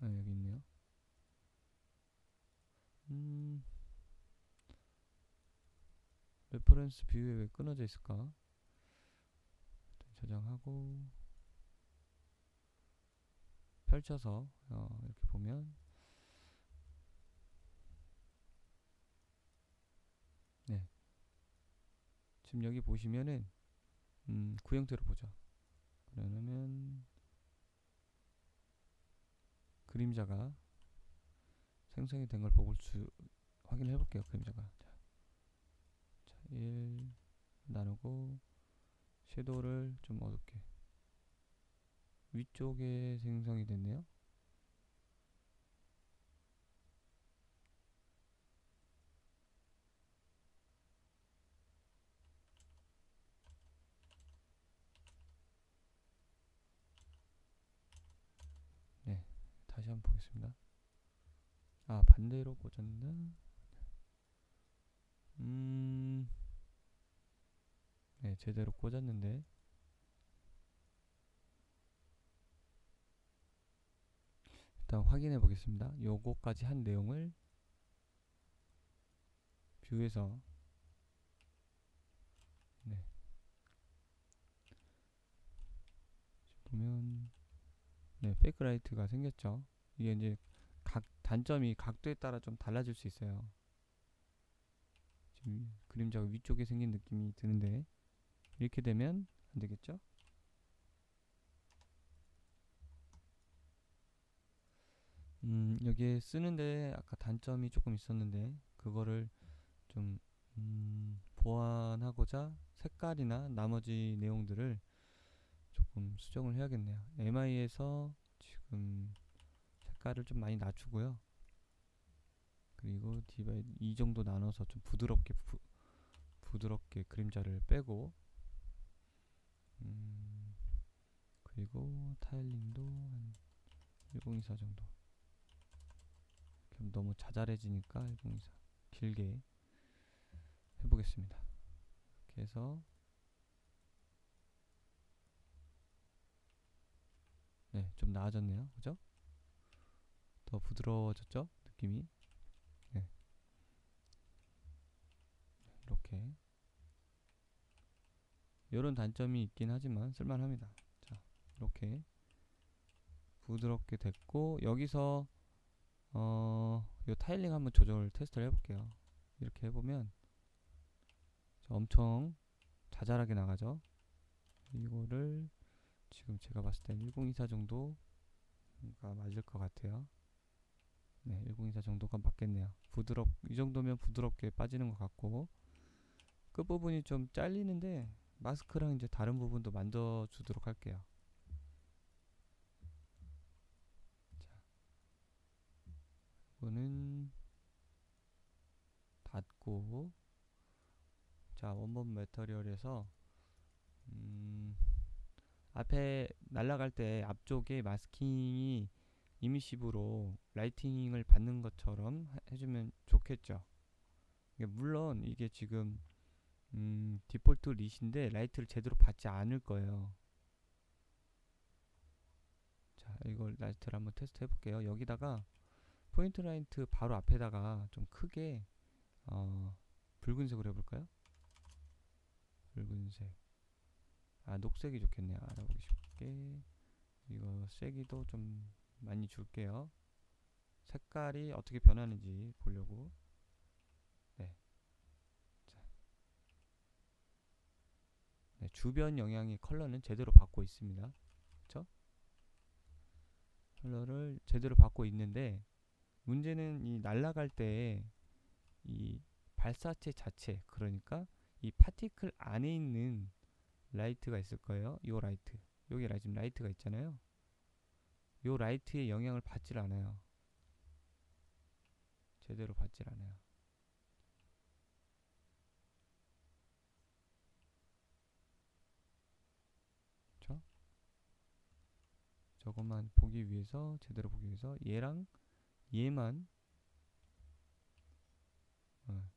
Speaker 1: 여기 있네요. 레퍼런스 뷰에 왜 끊어져 있을까? 저장하고 펼쳐서 이렇게 보면 네, 지금 여기 보시면은 구형태로 보죠. 그러면 그림자가 생성이 된 걸 확인해 볼게요. 그림자가 자, 1 나누고 섀도우를 좀 어둡게, 위쪽에 생성이 됐네요. 네, 다시 한번 보겠습니다. 반대로 꽂았나? 네, 제대로 꽂았는데 일단 확인해 보겠습니다. 요거까지 한 내용을 뷰에서 네, 보면 네, 페이크 라이트가 생겼죠. 이게 이제 단점이 각도에 따라 좀 달라질 수 있어요. 지금 그림자가 위쪽에 생긴 느낌이 드는데 이렇게 되면 안 되겠죠? 여기에 쓰는데 아까 단점이 조금 있었는데 그거를 좀 보완하고자 색깔이나 나머지 내용들을 조금 수정을 해야겠네요. MI에서 지금 색깔을 좀 많이 낮추고요. 그리고 디바이드 이 정도 나눠서 좀 부드럽게 그림자를 빼고 그리고 타일링도 한 1024 정도. 그럼 너무 자잘해지니까 1024 길게 해보겠습니다. 이렇게 해서 네, 좀 나아졌네요. 그죠? 더 부드러워졌죠? 느낌이. 네, 이렇게 이런 단점이 있긴 하지만 쓸만합니다. 자, 이렇게 부드럽게 됐고 여기서 요 타일링 한번 테스트를 해볼게요. 이렇게 해보면 엄청 자잘하게 나가죠. 이거를 지금 제가 봤을 때 1024 정도가 맞을 것 같아요. 네, 1024 정도가 맞겠네요. 이 정도면 부드럽게 빠지는 것 같고 끝부분이 좀 잘리는데 마스크랑 이제 다른 부분도 만져 주도록 할게요. 이거는 닫고, 자, 원본 매터리얼에서 앞에 날아갈 때 앞쪽에 마스킹이 이미시브로 라이팅을 받는 것처럼 해주면 좋겠죠. 물론 이게 지금 디폴트 릿인데 라이트를 제대로 받지 않을 거예요. 자, 이걸 라이트를 한번 테스트 해볼게요. 여기다가 포인트 라이트 바로 앞에다가 좀 크게 붉은색으로 해볼까요? 붉은색. 아, 녹색이 좋겠네요. 알아보기 쉽게. 이거 세기도 좀 많이 줄게요. 색깔이 어떻게 변하는지 보려고. 네. 자, 네, 주변 영향의 컬러는 제대로 받고 있습니다. 그쵸? 컬러를 제대로 받고 있는데, 문제는 이 날아갈 때 이 발사체 자체, 그러니까 이 파티클 안에 있는 라이트가 있을 거예요. 요 라이트. 여기 지금 라이트가 있잖아요. 요 라이트의 영향을 받질 않아요. 제대로 받질 않아요. 그쵸? 저것만 보기 위해서, 제대로 보기 위해서 얘랑 얘만 어,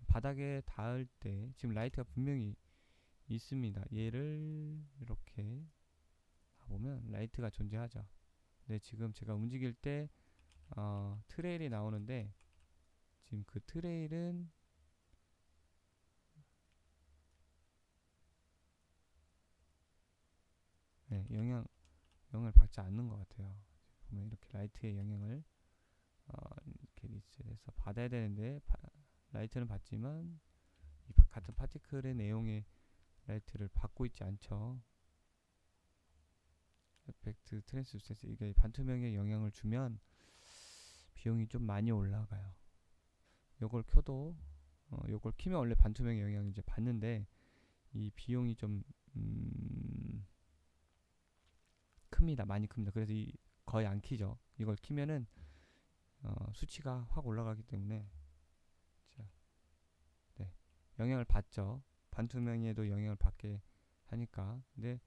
Speaker 1: 바닥에 닿을 때 지금 라이트가 분명히 있습니다. 얘를 이렇게 보면 라이트가 존재하죠. 근데 지금 제가 움직일 때 트레일이 나오는데, 지금 그 트레일은 네, 영향을 받지 않는 것 같아요. 보면 이렇게 라이트의 영향을 이렇게 리셋해서 받아야 되는데, 라이트는 받지만 이 같은 파티클의 내용의 라이트를 받고 있지 않죠. 에펙트 트랜스센스, 이게 반투명에 영향을 주면 비용이 좀 많이 올라가요. 요걸 켜도 요걸 키면 원래 반투명의 영향을 이제 받는데, 이 비용이 좀 큽니다. 많이 큽니다. 그래서 거의 안 키죠. 이걸 키면은 수치가 확 올라가기 때문에. 자, 네, 영향을 받죠. 반투명에도 영향을 받게 하니까. 근데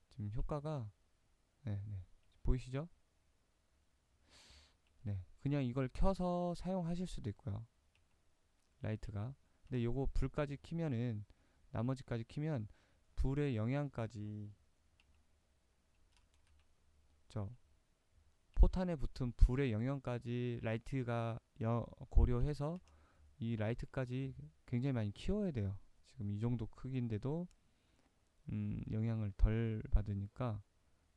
Speaker 1: 지금 효과가, 네, 네, 보이시죠? 네, 그냥 이걸 켜서 사용하실 수도 있고요. 라이트가. 근데 요거 불까지 키면은, 나머지까지 키면 불의 영향까지, 저 포탄에 붙은 불의 영향까지 라이트가 고려해서 이 라이트까지 굉장히 많이 키워야 돼요. 지금 이 정도 크기인데도 영향을 덜 받으니까,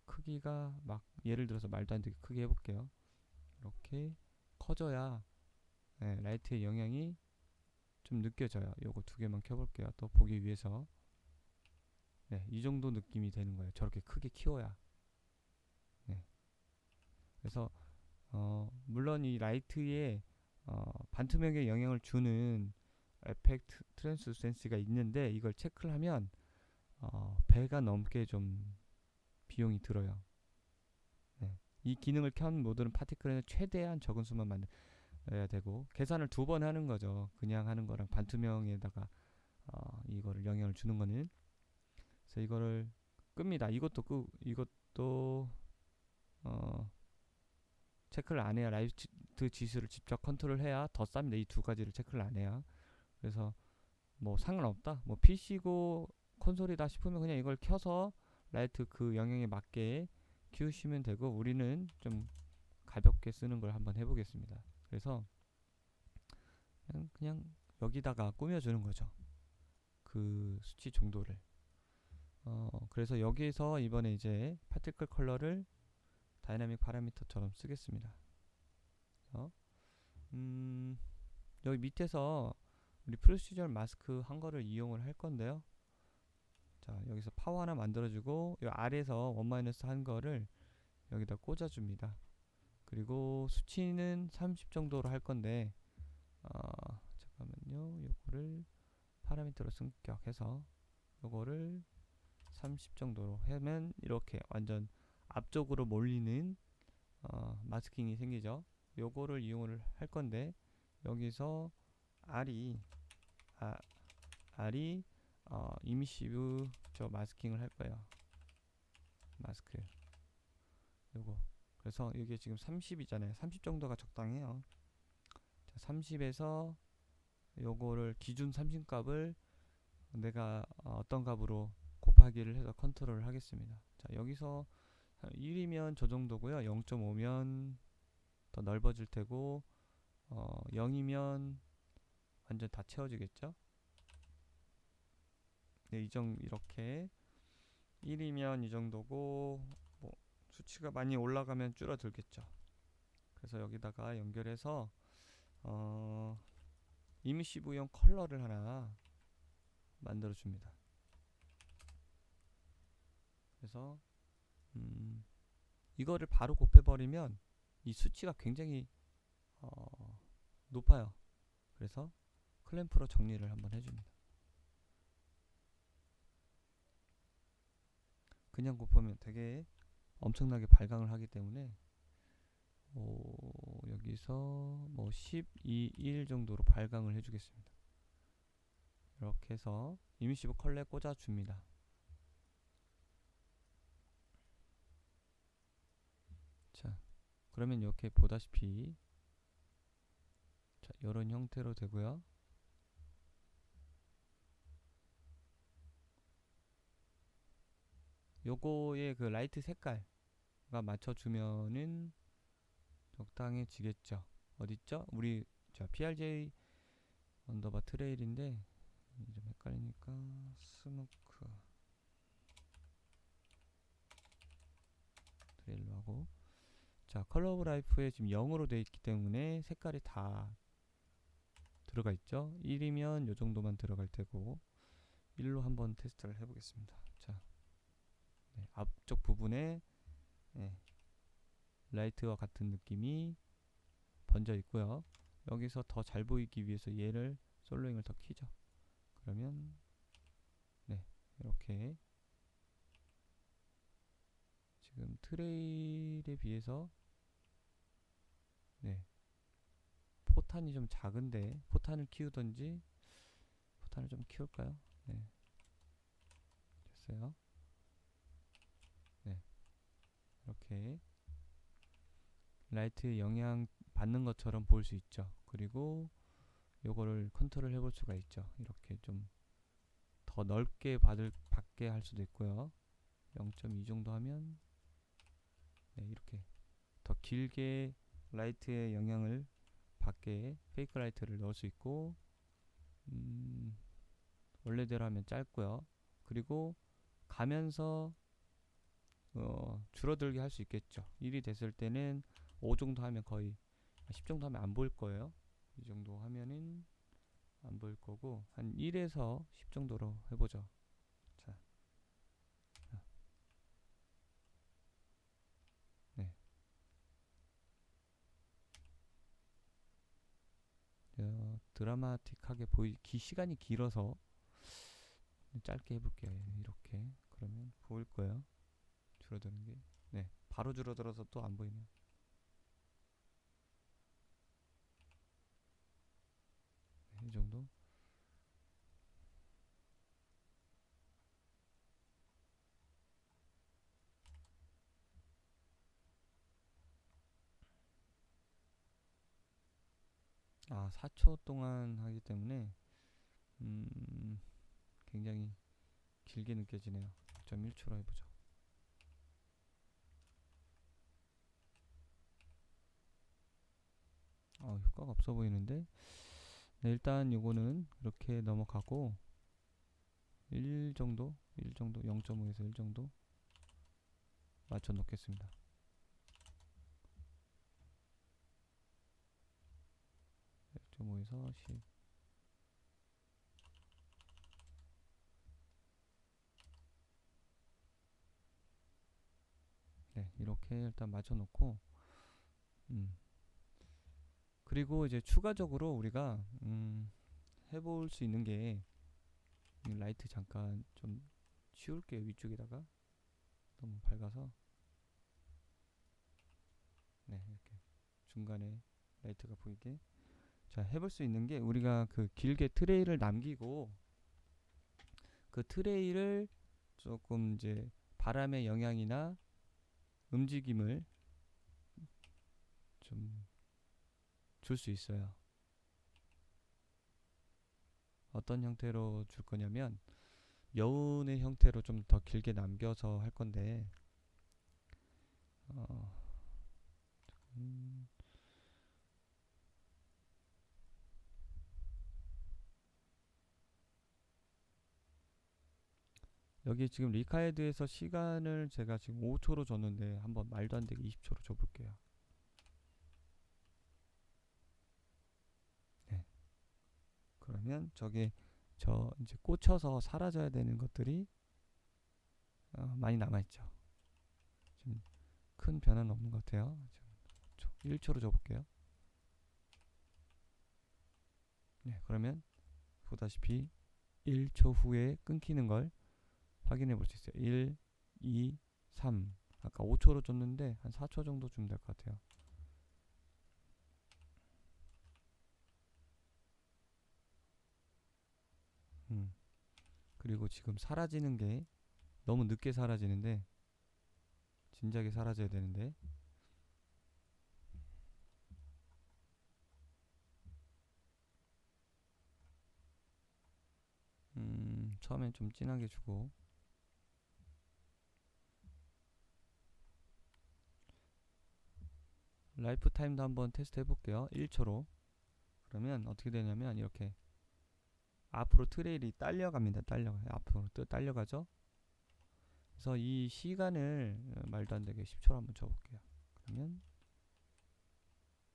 Speaker 1: 크기가 막 예를 들어서 말도 안 되게 크게 해볼게요. 이렇게 커져야 라이트의 영향이 좀 느껴져요. 요거 두 개만 켜볼게요. 또 보기 위해서. 네, 이 정도 느낌이 되는 거예요. 저렇게 크게 키워야. 네. 그래서 물론 이 라이트에 반투명에 영향을 주는 에펙트 트랜스센스가 있는데, 이걸 체크를 하면 배가 넘게 좀 비용이 들어요. 네. 이 기능을 켠 모든 파티클에는 최대한 적은 수만 만들어야 되고, 계산을 두 번 하는 거죠. 그냥 하는 거랑 반투명에다가 이거를 영향을 주는 거는. 그래서 이거를 끕니다. 이것도 어, 체크를 안 해야, 라이트 지수를 직접 컨트롤해야 더 쌉니다. 이 두 가지를 체크를 안 해야. 그래서 뭐 상관없다, 뭐 PC고 콘솔이다 싶으면 그냥 이걸 켜서 라이트 그 영향에 맞게 키우시면 되고, 우리는 좀 가볍게 쓰는 걸 한번 해보겠습니다. 그래서 그냥 여기다가 꾸며주는 거죠. 그 수치 정도를. 그래서 여기서 이번에 이제 파티클 컬러를 다이나믹 파라미터처럼 쓰겠습니다. 그래서 여기 밑에서 우리 프로시저럴 마스크 한 거를 이용을 할 건데요. 자, 여기서 파워 하나 만들어주고, 이 아래에서 원 마이너스 한 거를 여기다 꽂아줍니다. 그리고 수치는 30 정도로 할 건데, 잠깐만요. 요거를 파라미터로 승격해서 요거를 30 정도로 하면 이렇게 완전 앞쪽으로 몰리는 마스킹이 생기죠. 요거를 이용을 할 건데 여기서 R이 R이 이미시브 저 마스킹을 할 거예요. 마스크 요거. 그래서 이게 지금 30이잖아요. 30 정도가 적당해요. 자, 30에서 요거를 기준 30 값을 내가 어떤 값으로 곱하기를 해서 컨트롤을 하겠습니다. 자, 여기서 1이면 저 정도고요. 0.5면 더 넓어질 테고 0이면 완전 다 채워지겠죠. 네, 이렇게 1이면 이 정도고 뭐 수치가 많이 올라가면 줄어들겠죠. 그래서 여기다가 연결해서 이미시브용 컬러를 하나 만들어 줍니다. 그래서 이거를 바로 곱해버리면 이 수치가 굉장히 높아요. 그래서 클램프로 정리를 한번 해줍니다. 그냥 곱하면 되게 엄청나게 발광을 하기 때문에 여기서 뭐 12, 1 정도로 발광을 해주겠습니다. 이렇게 해서 이미시브 컬러에 꽂아줍니다. 자, 그러면 이렇게 보다시피 자, 이런 형태로 되고요. 요거의 그 라이트 색깔과 맞춰주면은 적당해지겠죠. 어딨죠? 우리 자 PRJ 언더바 트레일인데 좀 헷갈리니까 스모크 트레일로 하고 자 컬러 오브 라이프에 지금 0으로 되어 있기 때문에 색깔이 다 들어가 있죠. 1이면 요 정도만 들어갈 테고 1로 한번 테스트를 해보겠습니다. 자, 네, 앞쪽 부분에 네, 라이트와 같은 느낌이 번져 있고요. 여기서 더 잘 보이기 위해서 얘를 솔로잉을 더 키죠. 그러면 네, 이렇게 지금 트레일에 비해서 네, 포탄이 좀 작은데 포탄을 키우던지 포탄을 좀 키울까요? 네, 됐어요. 네, 이렇게 라이트 영향 받는 것처럼 볼 수 있죠. 그리고 요거를 컨트롤 해볼 수가 있죠. 이렇게 좀 더 넓게 받게 할 수도 있고요. 0.2 정도 하면 네, 이렇게 더 길게 라이트의 영향을 받게 페이크 라이트를 넣을 수 있고 원래대로 하면 짧고요. 그리고 가면서 줄어들게 할 수 있겠죠. 1이 됐을 때는 5 정도 하면 거의 10 정도 하면 안 보일 거예요. 이 정도 하면은 안 보일 거고 한 1에서 10 정도로 해보죠. 자, 네. 드라마틱하게 시간이 길어서 짧게 해볼게요. 이렇게 그러면 보일 거예요. 줄어드는 게. 네, 바로 줄어들어서 또 안 보이네요. 네, 이 정도. 아, 4초 동안 하기 때문에 굉장히 길게 느껴지네요. 0.1초로 해보죠. 효과가 없어 보이는데 네, 일단 요거는 이렇게 넘어가고 1 정도 0.5에서 1 정도 맞춰 놓겠습니다. 1.5에서 10 네, 이렇게 일단 맞춰 놓고 그리고 이제 추가적으로 우리가 해볼 수 있는 게 라이트 잠깐 좀 치울게요. 위쪽에다가 너무 밝아서. 네, 이렇게 중간에 라이트가 보이게. 자, 해볼 수 있는 게 우리가 그 길게 트레이를 남기고 그 트레이를 조금 이제 바람의 영향이나 움직임을 좀 줄 수 있어요. 어떤 형태로 줄 거냐면 여운의 형태로 좀 더 길게 남겨서 할 건데 어, 음, 여기 지금 리카헤드에서 시간을 제가 지금 5초로 줬는데 한번 말도 안 되게 20초로 줘볼게요. 네. 그러면 저게 저 이제 꽂혀서 사라져야 되는 것들이 많이 남아있죠. 지금 큰 변화는 없는 것 같아요. 지금 1초로 줘볼게요. 네, 그러면 보다시피 1초 후에 끊기는 걸 확인해 볼 수 있어요. 1, 2, 3. 아까 5초로 줬는데 한 4초 정도 주면 될 것 같아요. 그리고 지금 사라지는 게 너무 늦게 사라지는데 진작에 사라져야 되는데 처음엔 좀 진하게 주고 라이프 타임도 한번 테스트 해볼게요. 1초로. 그러면 어떻게 되냐면 이렇게 앞으로 트레일이 딸려갑니다. 앞으로 딸려가죠. 그래서 이 시간을 말도 안 되게 10초로 한번 줘볼게요. 그러면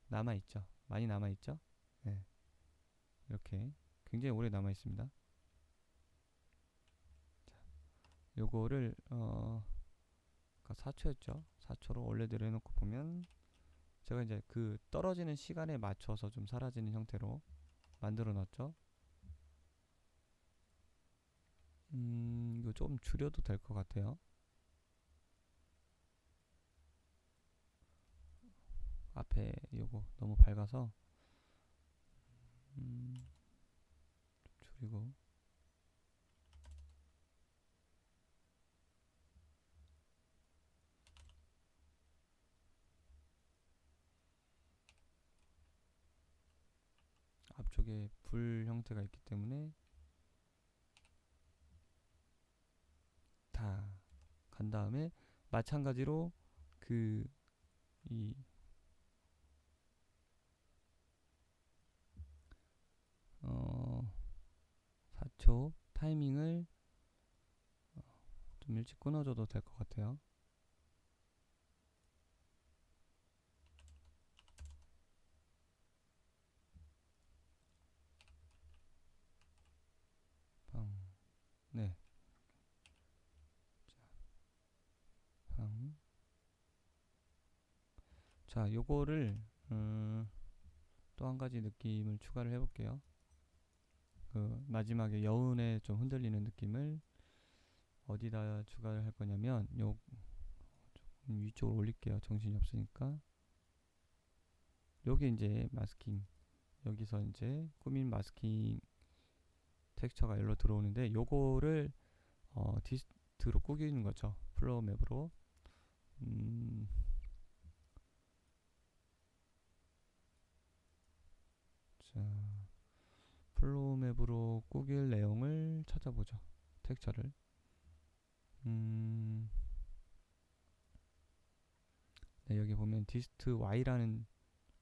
Speaker 1: 남아있죠. 많이 남아있죠. 네, 이렇게 굉장히 오래 남아있습니다. 요거를 아까 4초였죠. 4초로 원래대로 해놓고 보면 제가 이제 그 떨어지는 시간에 맞춰서 좀 사라지는 형태로 만들어 놨죠. 이거 좀 줄여도 될 것 같아요. 앞에 요거 너무 밝아서 좀 줄이고 앞쪽에 불 형태가 있기 때문에 다 간 다음에 마찬가지로 그 이 4초 타이밍을 좀 일찍 끊어줘도 될 것 같아요. 방. 네. 방. 자, 요거를 또 한 가지 느낌을 추가를 해볼게요. 그 마지막에 여운에 좀 흔들리는 느낌을 어디다 추가를 할 거냐면 요 위쪽으로 올릴게요. 정신이 없으니까. 요게 이제 마스킹. 여기서 이제 꾸민 마스킹 텍스처가 여기로 들어오는데 요거를 디스트로 꾸기는 거죠. 플로우 맵으로. 자, 플로우 맵으로 꾸길 내용을 찾아보죠. 텍스처를. 네, 여기 보면 디스트 Y라는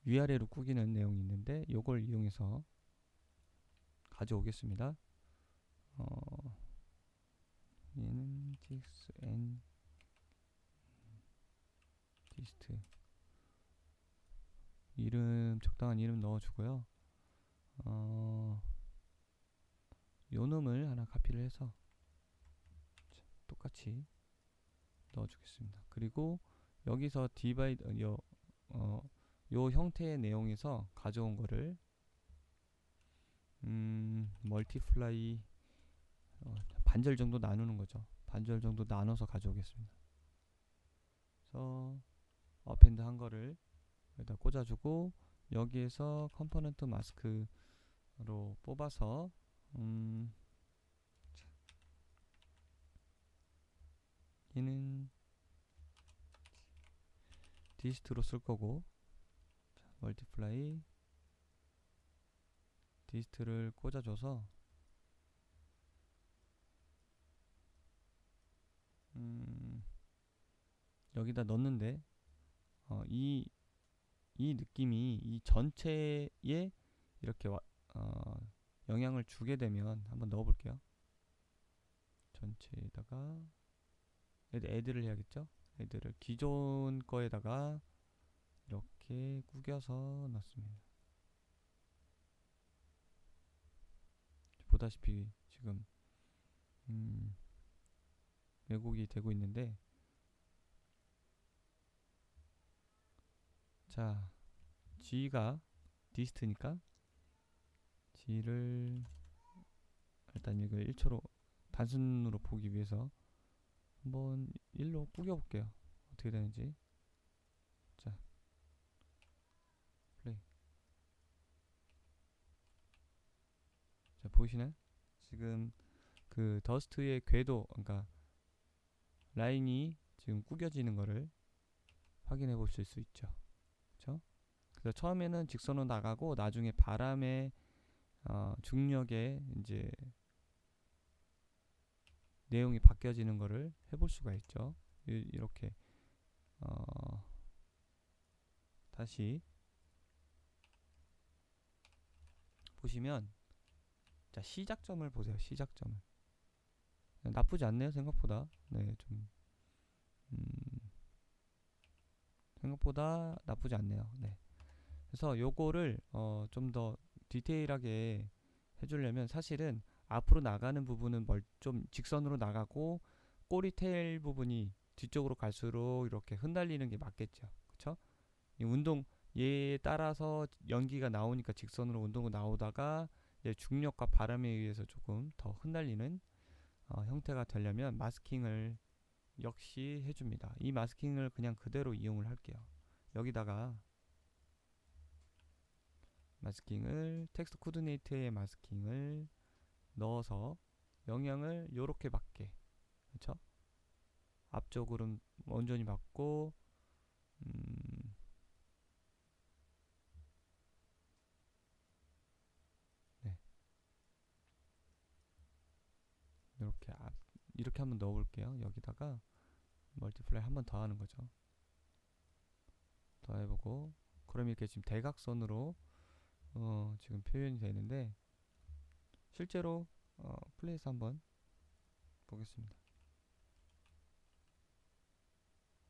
Speaker 1: 위아래로 꾸기는 내용이 있는데 요걸 이용해서 가져오겠습니다. 얘는 디스 앤 디스트 이름 적당한 이름 넣어주고요. 요 놈을 하나 카피를 해서 똑같이 넣어주겠습니다. 그리고 여기서 디바이드 요 형태의 내용에서 가져온 거를 멀티플라이 반절 정도 나누는 거죠. 반절 정도 나눠서 가져오겠습니다. 그래서 어펜드 한 거를 여기다 꽂아주고 여기에서 컴포넌트 마스크로 뽑아서 얘는 디스트로 쓸 거고, 멀티플라이 디스트를 꽂아줘서 여기다 넣는데 이 느낌이 이 전체에 이렇게 영향을 주게 되면 한번 넣어볼게요. 전체에다가 애드를 해야겠죠? 애드를 기존 거에다가 이렇게 구겨서 넣습니다. 보다시피 지금 왜곡이 되고 있는데, 자, G가 디스트니까 G를 일단 이걸 1초로 단순으로 보기 위해서 한번 1로 꾸겨볼게요. 어떻게 되는지. 자, 플레이. 자, 보이시나요? 지금 그 더스트의 궤도, 그러니까 라인이 지금 꾸겨지는 거를 확인해 보실 수 있죠. 그렇죠? 그래서 처음에는 직선으로 나가고 나중에 바람의 중력에 이제 내용이 바뀌어지는 거를 해볼 수가 있죠. 이렇게 다시 보시면, 자, 시작점을 보세요. 시작점을. 나쁘지 않네요, 생각보다. 네, 좀 생각보다 나쁘지 않네요. 네. 그래서 요거를 좀 더 디테일하게 해주려면 사실은 앞으로 나가는 부분은 좀 직선으로 나가고 꼬리 테일 부분이 뒤쪽으로 갈수록 이렇게 흩날리는 게 맞겠죠. 그쵸? 이 운동 얘에 따라서 연기가 나오니까 직선으로 운동이 나오다가 이제 중력과 바람에 의해서 조금 더 흩날리는 형태가 되려면 마스킹을 역시 해줍니다. 이 마스킹을 그냥 그대로 이용을 할게요. 여기다가 마스킹을 텍스트 코디네이트에 마스킹을 넣어서 영향을 요렇게 받게, 그렇죠? 앞쪽으로는 온전히 받고 네, 이렇게 한번 넣어볼게요. 여기다가 멀티플라이 한번 더 하는 거죠. 더 해보고, 그럼 이렇게 지금 대각선으로 지금 표현이 되는데, 실제로 플레이해서 한번 보겠습니다.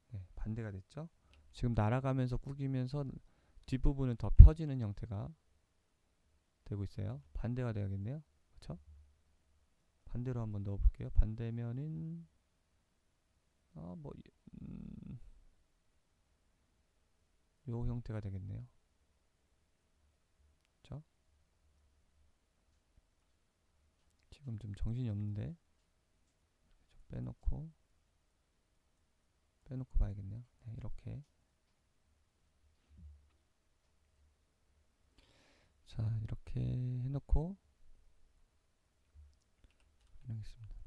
Speaker 1: 네, 반대가 됐죠. 지금 날아가면서 꾸기면서 뒷부분은 더 펴지는 형태가 되고 있어요. 반대가 돼야겠네요. 그렇죠? 반대로 한번 넣어볼게요. 반대면은 요 형태가 되겠네요. 그렇죠? 지금 좀 정신이 없는데 좀 빼놓고 봐야겠네요. 네, 이렇게. 자, 이렇게 해놓고 해놓겠습니다.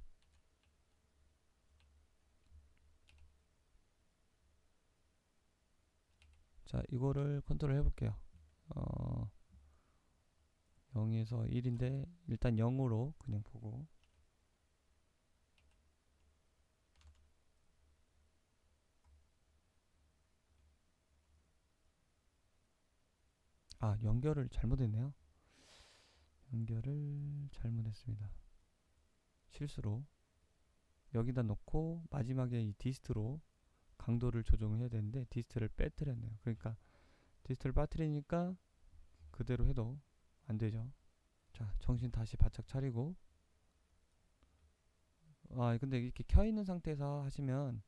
Speaker 1: 자, 이거를 컨트롤 해볼게요. 0에서 1인데 일단 0으로 그냥 보고, 연결을 잘못했네요. 연결을 잘못했습니다. 실수로 여기다 놓고 마지막에 이 디스트로 강도를 조정을 해야 되는데 디스트를 빼뜨렸네요. 그러니까 디스트를 빠뜨리니까 그대로 해도 안 되죠. 자, 정신 다시 바짝 차리고, 근데 이렇게 켜 있는 상태에서 하시면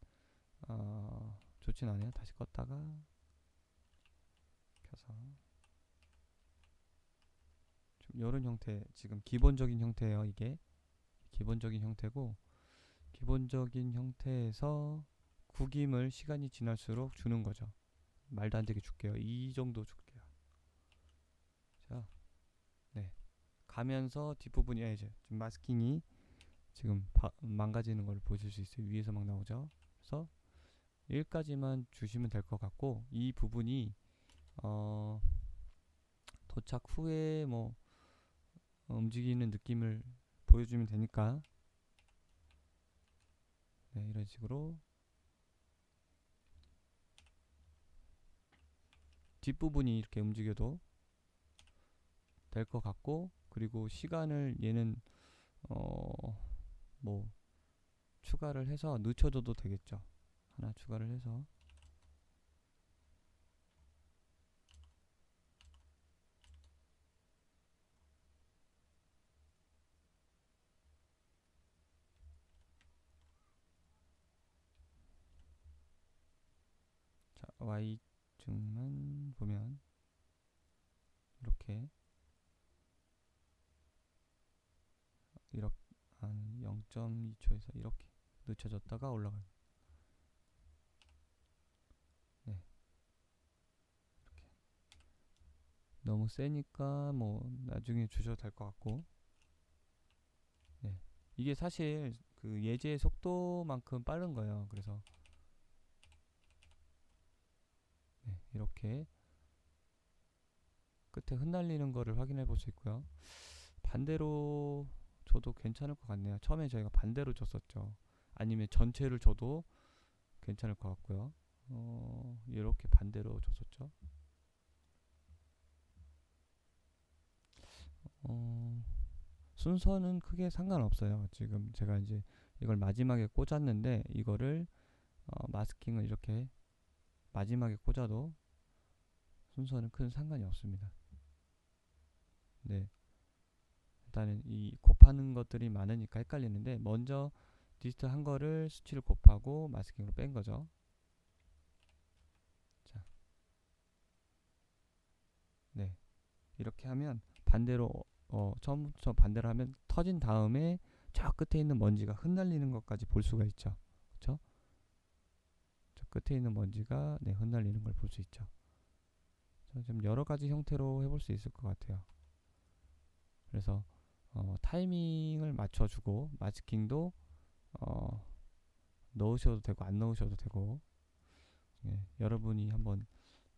Speaker 1: 좋진 않아요. 다시 껐다가 켜서 좀 이런 형태, 지금 기본적인 형태예요. 이게 기본적인 형태고, 기본적인 형태에서 구김을 시간이 지날수록 주는 거죠. 말도 안 되게 줄게요. 이 정도 줄게요. 자, 네. 가면서 뒷부분이 이제 좀 마스킹이 지금 망가지는 걸 보실 수 있어요. 위에서 막 나오죠. 그래서 1까지만 주시면 될 것 같고, 이 부분이 도착 후에 뭐 움직이는 느낌을 보여주면 되니까, 네, 이런 식으로 뒷부분이 이렇게 움직여도 될 것 같고, 그리고 시간을 얘는 뭐 추가를 해서 늦춰줘도 되겠죠. 하나 추가를 해서, 자, Y축만 보면 이렇게 한 0.2초에서 이렇게 늦춰졌다가 올라가요. 네, 이렇게 너무 세니까 뭐 나중에 주셔도 될 것 같고, 네, 이게 사실 그 예제 속도만큼 빠른 거예요. 그래서 네, 이렇게 끝에 흩날리는 거를 확인해 볼 수 있고요. 반대로 줘도 괜찮을 것 같네요. 처음에 저희가 반대로 줬었죠. 아니면 전체를 줘도 괜찮을 것 같고요. 이렇게 반대로 줬었죠. 순서는 크게 상관없어요. 지금 제가 이제 이걸 마지막에 꽂았는데, 이거를 마스킹을 이렇게 마지막에 꽂아도 순서는 큰 상관이 없습니다. 네, 일단은 이 곱하는 것들이 많으니까 헷갈리는데, 먼저 디지털 한 거를 수치를 곱하고 마스킹으로 뺀 거죠. 자, 네, 이렇게 하면 반대로 처음부터 반대로 하면 터진 다음에 저 끝에 있는 먼지가 흩날리는 것까지 볼 수가 있죠. 그렇죠? 저 끝에 있는 먼지가 네, 흩날리는 걸 볼 수 있죠. 좀 여러 가지 형태로 해볼 수 있을 것 같아요. 그래서 타이밍을 맞춰주고, 마스킹도 넣으셔도 되고 안 넣으셔도 되고, 예, 여러분이 한번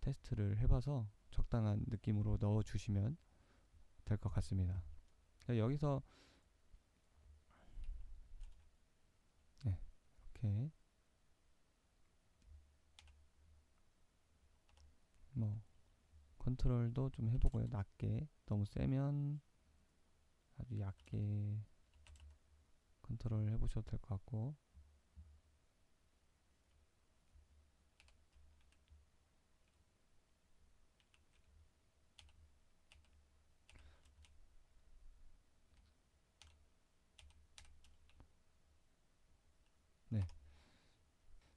Speaker 1: 테스트를 해봐서 적당한 느낌으로 넣어주시면 될 것 같습니다. 여기서 네, 이렇게 뭐 컨트롤도 좀 해보고요. 낮게, 너무 세면 아주 얇게 컨트롤 해보셔도 될 것 같고, 네,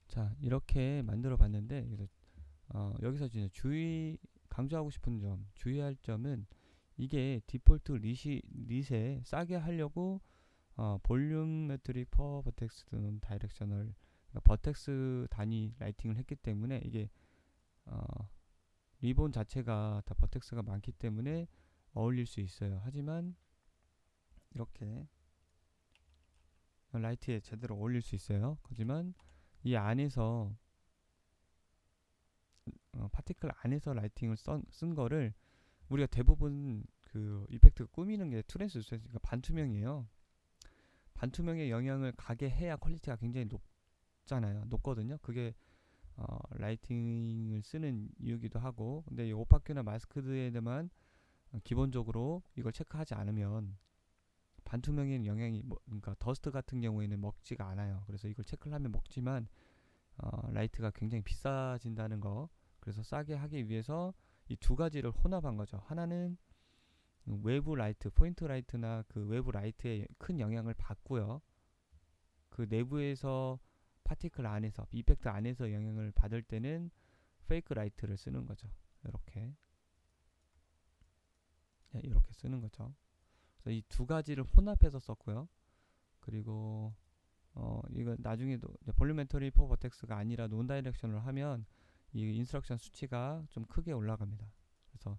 Speaker 1: 자 이렇게 만들어 봤는데, 여기서 이제 강조하고 싶은 점, 주의할 점은, 이게 디폴트 릿에 싸게 하려고 볼륨메트릭 퍼 버텍스 또는 다이렉셔널, 그러니까 버텍스 단위 라이팅을 했기 때문에, 이게 어, 리본 자체가 다 버텍스가 많기 때문에 어울릴 수 있어요. 하지만 이렇게 라이트에 제대로 어울릴 수 있어요. 하지만 이 안에서 파티클 안에서 라이팅을 쓴 거를, 우리가 대부분 그 이펙트 꾸미는 게 트랜스루센트니까 반투명이에요. 반투명의 영향을 가게 해야 퀄리티가 굉장히 높거든요. 그게 라이팅을 쓰는 이유기도 하고, 근데 이 오파큐나 마스크드에만 기본적으로 이걸 체크하지 않으면 반투명의 영향이 그러니까 더스트 같은 경우에는 먹지가 않아요. 그래서 이걸 체크를 하면 먹지만 라이트가 굉장히 비싸진다는 거. 그래서 싸게 하기 위해서 이 두 가지를 혼합한 거죠. 하나는 외부 라이트, 포인트 라이트나 그 외부 라이트에 큰 영향을 받고요. 그 내부에서 파티클 안에서, 이펙트 안에서 영향을 받을 때는 페이크 라이트를 쓰는 거죠. 이렇게, 네, 이렇게 쓰는 거죠. 그래서 이 두 가지를 혼합해서 썼고요. 그리고 이거 나중에도 볼륨멘터리 포 버텍스가 아니라 논 다이렉션을 하면 이 인스트럭션 수치가 좀 크게 올라갑니다. 그래서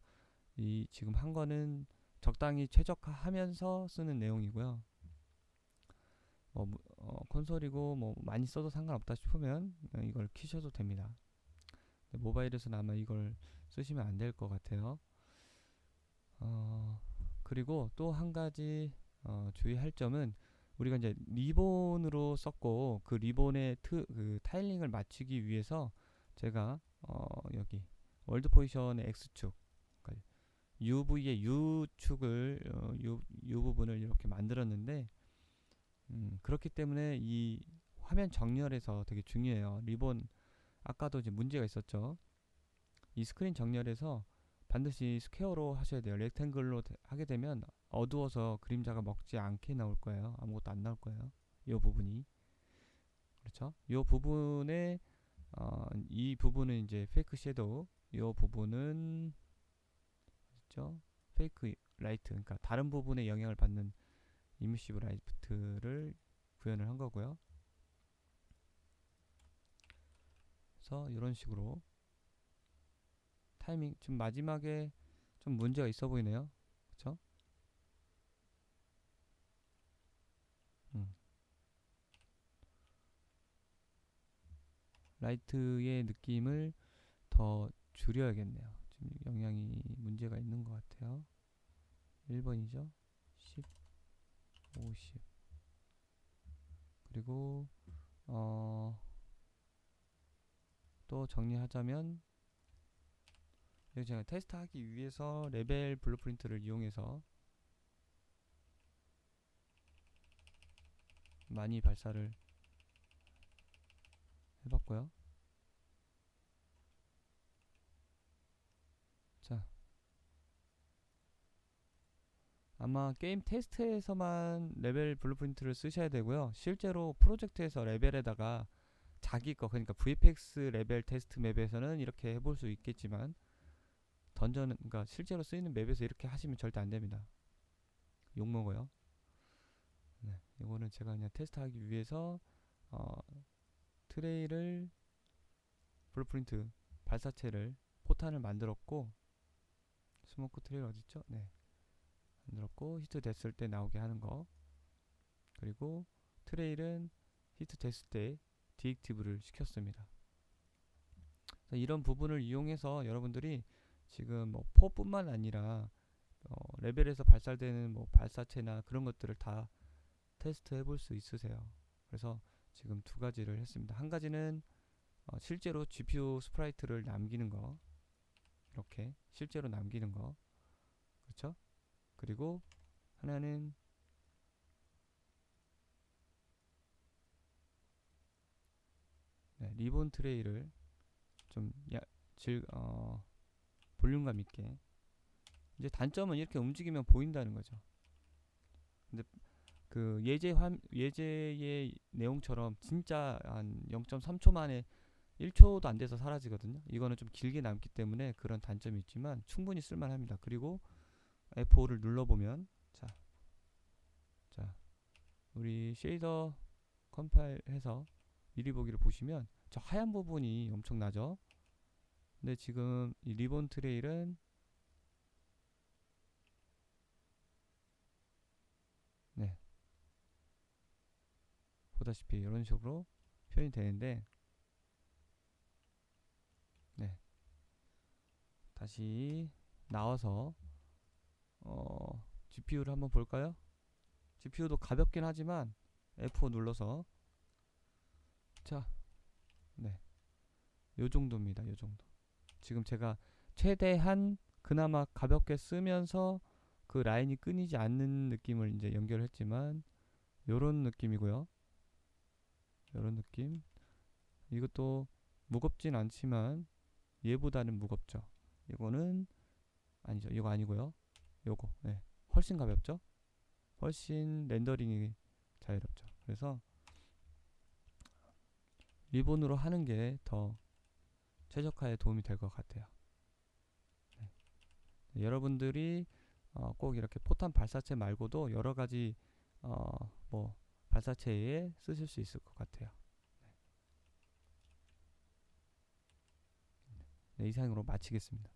Speaker 1: 이 지금 한 거는 적당히 최적화하면서 쓰는 내용이고요. 콘솔이고 뭐 많이 써도 상관없다 싶으면 이걸 키셔도 됩니다. 모바일에서는 아마 이걸 쓰시면 안 될 것 같아요. 그리고 또 한 가지 주의할 점은 우리가 이제 리본으로 썼고 그 리본의 그 타일링을 맞추기 위해서 제가 여기 월드 포지션의 X축 그러니까 UV의 U축을 U 부분을 이렇게 만들었는데 그렇기 때문에 이 화면 정렬에서 되게 중요해요. 리본 아까도 이제 문제가 있었죠. 이 스크린 정렬에서 반드시 스퀘어로 하셔야 돼요. 렉탱글로 하게 되면 어두워서 그림자가 먹지 않게 나올 거예요. 아무것도 안 나올 거예요. 이 부분이 그렇죠. 이 부분에 이 부분은 이제 페이크 섀도우, 이 부분은 그렇죠. 페이크 라이트, 그러니까 다른 부분에 영향을 받는 이미시브 라이트를 구현을 한 거고요. 그래서 이런 식으로 타이밍 지금 마지막에 좀 문제가 있어 보이네요. 그렇죠? 라이트의 느낌을 더 줄여야겠네요. 지금 영향이 문제가 있는 것 같아요. 1번이죠. 10, 50. 그리고 또 정리하자면 제가 테스트하기 위해서 레벨 블루프린트를 이용해서 많이 발사를 해봤고요. 자, 아마 게임 테스트에서만 레벨 블루프린트를 쓰셔야 되고요. 실제로 프로젝트에서 레벨에다가 자기 거 그러니까 VFX 레벨 테스트 맵에서는 이렇게 해볼 수 있겠지만 던전은 그러니까 실제로 쓰이는 맵에서 이렇게 하시면 절대 안 됩니다. 욕 먹어요. 네, 이거는 제가 그냥 테스트하기 위해서 어, 트레이를 블루프린트 발사체를 포탄을 만들었고 스모크 트레이 어딨죠? 네, 만들었고 히트 됐을 때 나오게 하는 거 그리고 트레일은 히트 됐을 때 디액티브를 시켰습니다. 이런 부분을 이용해서 여러분들이 지금 뭐 포뿐만 아니라 레벨에서 발사되는 뭐 발사체나 그런 것들을 다 테스트 해볼 수 있으세요. 그래서 지금 두 가지를 했습니다. 한 가지는 실제로 GPU 스프라이트를 남기는 거 이렇게 실제로 남기는 거 그렇죠? 그리고 하나는 네, 리본 트레이를 좀 볼륨감 있게 이제 단점은 이렇게 움직이면 보인다는 거죠. 근데 그 예제의 내용처럼 진짜 한 0.3초 만에 1초도 안 돼서 사라지거든요. 이거는 좀 길게 남기 때문에 그런 단점이 있지만 충분히 쓸만합니다. 그리고 F5를 눌러보면 자 우리 쉐이더 컴파일해서 미리 보기를 보시면 저 하얀 부분이 엄청나죠. 근데 지금 이 리본 트레일은 네 보다시피 이런 식으로 표현이 되는데 네 다시 나와서 GPU를 한번 볼까요? GPU도 가볍긴 하지만 F5 눌러서 자, 네, 요 정도입니다. 요 정도. 지금 제가 최대한 그나마 가볍게 쓰면서 그 라인이 끊이지 않는 느낌을 이제 연결했지만 요런 느낌이고요. 요런 느낌. 이것도 무겁진 않지만 얘보다는 무겁죠. 이거는 아니죠. 이거 아니고요. 요거. 네. 훨씬 가볍죠? 훨씬 렌더링이 자유롭죠. 그래서 리본으로 하는 게 더 최적화에 도움이 될 것 같아요. 네. 여러분들이 꼭 이렇게 포탄 발사체 말고도 여러 가지 뭐 발사체에 쓰실 수 있을 것 같아요. 네, 이상으로 마치겠습니다.